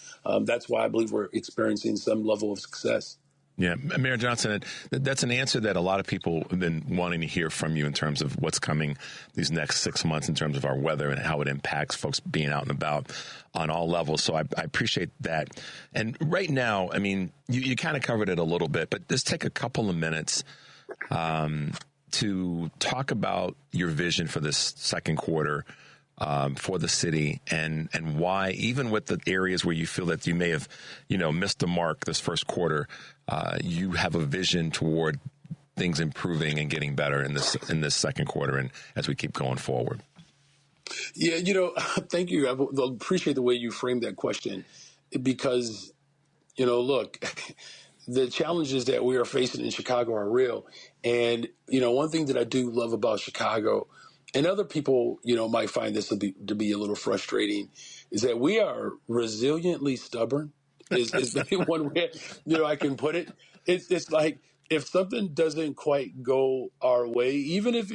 that's why I believe we're experiencing some level of success. Yeah, Mayor Johnson, that's an answer that a lot of people have been wanting to hear from you in terms of what's coming these next 6 months in terms of our weather and how it impacts folks being out and about on all levels. So I appreciate that. And right now, I mean, you kind of covered it a little bit, but just take a couple of minutes to talk about your vision for this second quarter for the city and why, even with the areas where you feel that you may have, missed the mark this first quarter, you have a vision toward things improving and getting better in this second quarter and as we keep going forward. Yeah, thank you. I appreciate the way you framed that question because, look, the challenges that we are facing in Chicago are real. And, one thing that I do love about Chicago, and other people, might find this to be a little frustrating, is that we are resiliently stubborn, is maybe one way, I can put it. It's like if something doesn't quite go our way, even if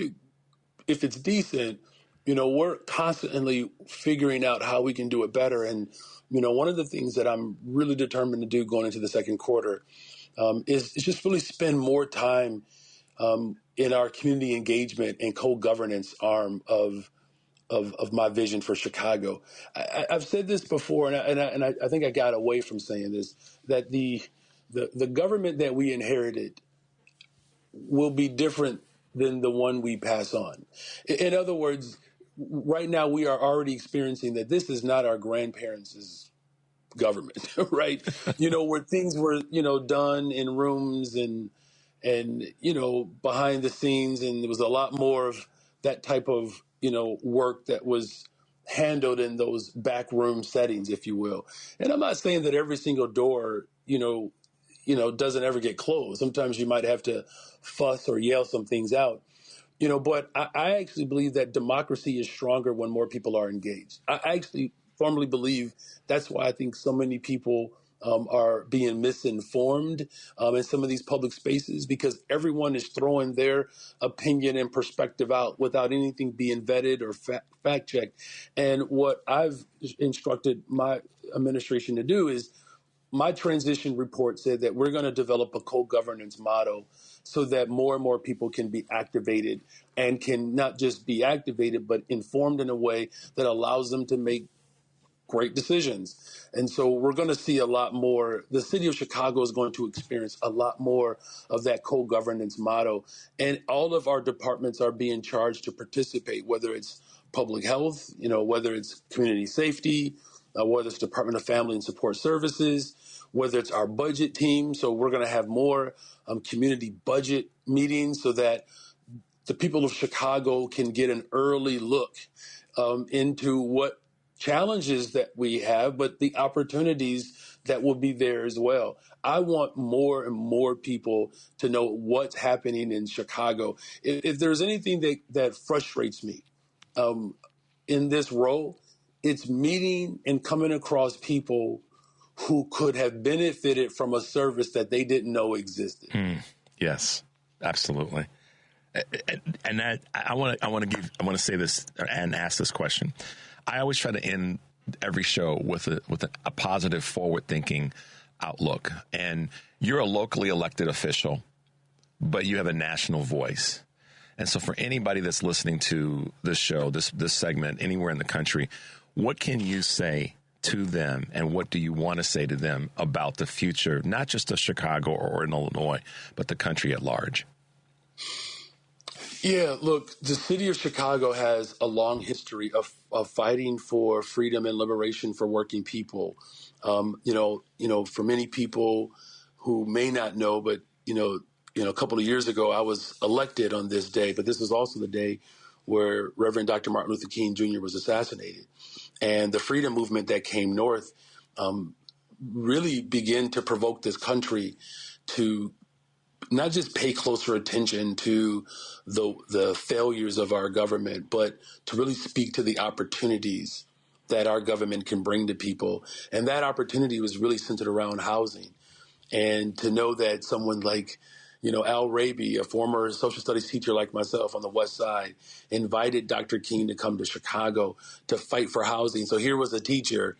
it's decent, we're constantly figuring out how we can do it better. And, one of the things that I'm really determined to do going into the second quarter is just really spend more time in our community engagement and co-governance arm of my vision for Chicago. I've said this before, and I think I got away from saying this, that the government that we inherited will be different than the one we pass on. In other words, right now we are already experiencing that this is not our grandparents' government, right? Where things were, done in rooms and behind the scenes, and there was a lot more of that type of, work that was handled in those backroom settings, if you will. And I'm not saying that every single door, doesn't ever get closed. Sometimes you might have to fuss or yell some things out, but I actually believe that democracy is stronger when more people are engaged. I actually firmly believe that's why I think so many people are being misinformed in some of these public spaces, because everyone is throwing their opinion and perspective out without anything being vetted or fact checked. And what I've instructed my administration to do is, my transition report said that we're going to develop a co-governance model so that more and more people can be activated and can not just be activated, but informed in a way that allows them to make great decisions. And so we're going to see a lot more. The city of Chicago is going to experience a lot more of that co-governance model. And all of our departments are being charged to participate, whether it's public health, whether it's community safety, whether it's Department of Family and Support Services, whether it's our budget team. So we're going to have more community budget meetings so that the people of Chicago can get an early look into what challenges that we have, but the opportunities that will be there as well. I want more and more people to know what's happening in Chicago. If there's anything that frustrates me in this role, it's meeting and coming across people who could have benefited from a service that they didn't know existed. Yes, absolutely. And that I want to say this and ask this question. I always try to end every show with a positive, forward-thinking outlook. And you're a locally elected official, but you have a national voice. And so for anybody that's listening to this show, this segment, anywhere in the country, what can you say to them, and what do you want to say to them about the future, not just of Chicago or in Illinois, but the country at large? Yeah, look, the city of Chicago has a long history of fighting for freedom and liberation for working people. For many people who may not know, but a couple of years ago, I was elected on this day, but this was also the day where Reverend Dr. Martin Luther King Jr. was assassinated. And the freedom movement that came north really began to provoke this country to not just pay closer attention to the failures of our government, but to really speak to the opportunities that our government can bring to people. And that opportunity was really centered around housing. And to know that someone like, Al Raby, a former social studies teacher like myself on the West Side, invited Dr. King to come to Chicago to fight for housing. So here was a teacher,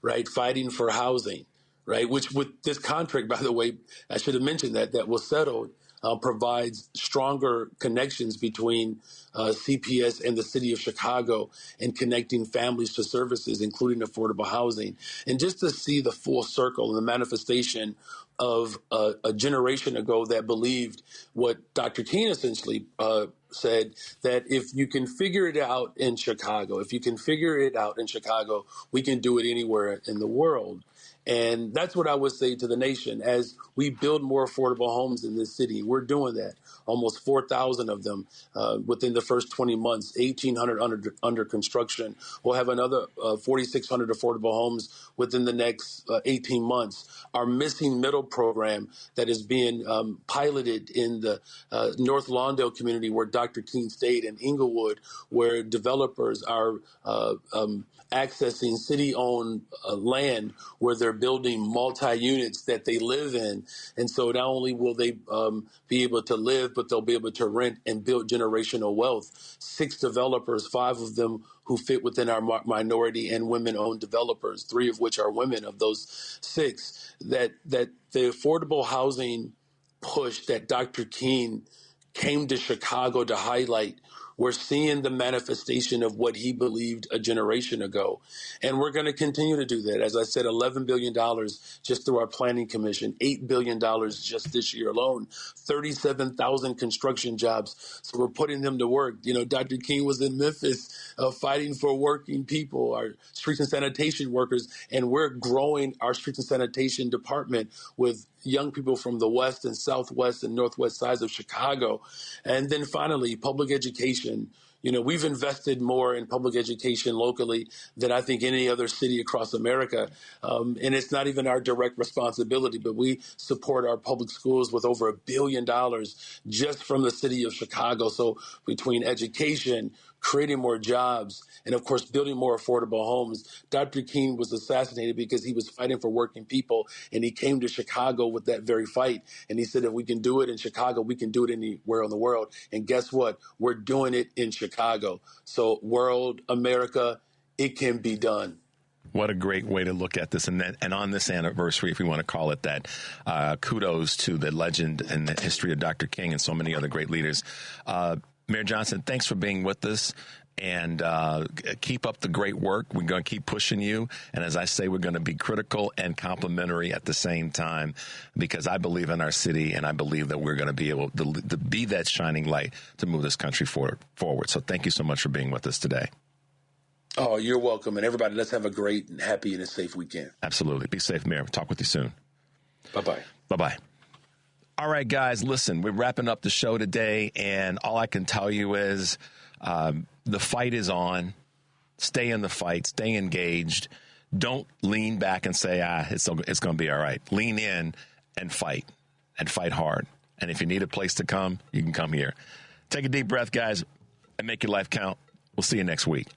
right, fighting for housing, right, which with this contract, by the way, I should have mentioned that was settled, provides stronger connections between CPS and the city of Chicago and connecting families to services, including affordable housing. And just to see the full circle and the manifestation of a generation ago that believed what Dr. King essentially said that if you can figure it out in Chicago, we can do it anywhere in the world. And that's what I would say to the nation. As we build more affordable homes in this city, we're doing that. Almost 4,000 of them within the first 20 months, 1,800 under construction. We'll have another 4,600 affordable homes within the next 18 months. Our Missing Middle program that is being piloted in the North Lawndale community where Dr. King stayed, in Inglewood, where developers are accessing city-owned land where they're building multi-units that they live in. And so not only will they be able to live, but they'll be able to rent and build generational wealth. 6 developers, 5 of them who fit within our minority and women-owned developers, 3 of which are women of those 6, that the affordable housing push that Dr. King came to Chicago to highlight. We're seeing the manifestation of what he believed a generation ago. And we're going to continue to do that. As I said, $11 billion just through our planning commission, $8 billion just this year alone, 37,000 construction jobs. So we're putting them to work. You know, Dr. King was in Memphis fighting for working people, our streets and sanitation workers, and we're growing our streets and sanitation department with young people from the west and southwest and northwest sides of Chicago. And then finally, public education. You know, we've invested more in public education locally than I think any other city across America. And it's not even our direct responsibility, but we support our public schools with over $1 billion just from the city of Chicago. So between education, creating more jobs, and of course, building more affordable homes. Dr. King was assassinated because he was fighting for working people, and he came to Chicago with that very fight. And he said, if we can do it in Chicago, we can do it anywhere in the world. And guess what? We're doing it in Chicago. So world, America, it can be done. What a great way to look at this. And on this anniversary, if we want to call it that, kudos to the legend and the history of Dr. King and so many other great leaders. Mayor Johnson, thanks for being with us, and keep up the great work. We're going to keep pushing you. And as I say, we're going to be critical and complimentary at the same time, because I believe in our city, and I believe that we're going to be able to be that shining light to move this country forward. So thank you so much for being with us today. Oh, you're welcome. And everybody, let's have a great and happy and a safe weekend. Absolutely. Be safe, Mayor. We'll talk with you soon. Bye-bye. Bye-bye. All right, guys, listen, we're wrapping up the show today, and all I can tell you is the fight is on. Stay in the fight. Stay engaged. Don't lean back and say, it's going to be all right. Lean in and fight hard. And if you need a place to come, you can come here. Take a deep breath, guys, and make your life count. We'll see you next week.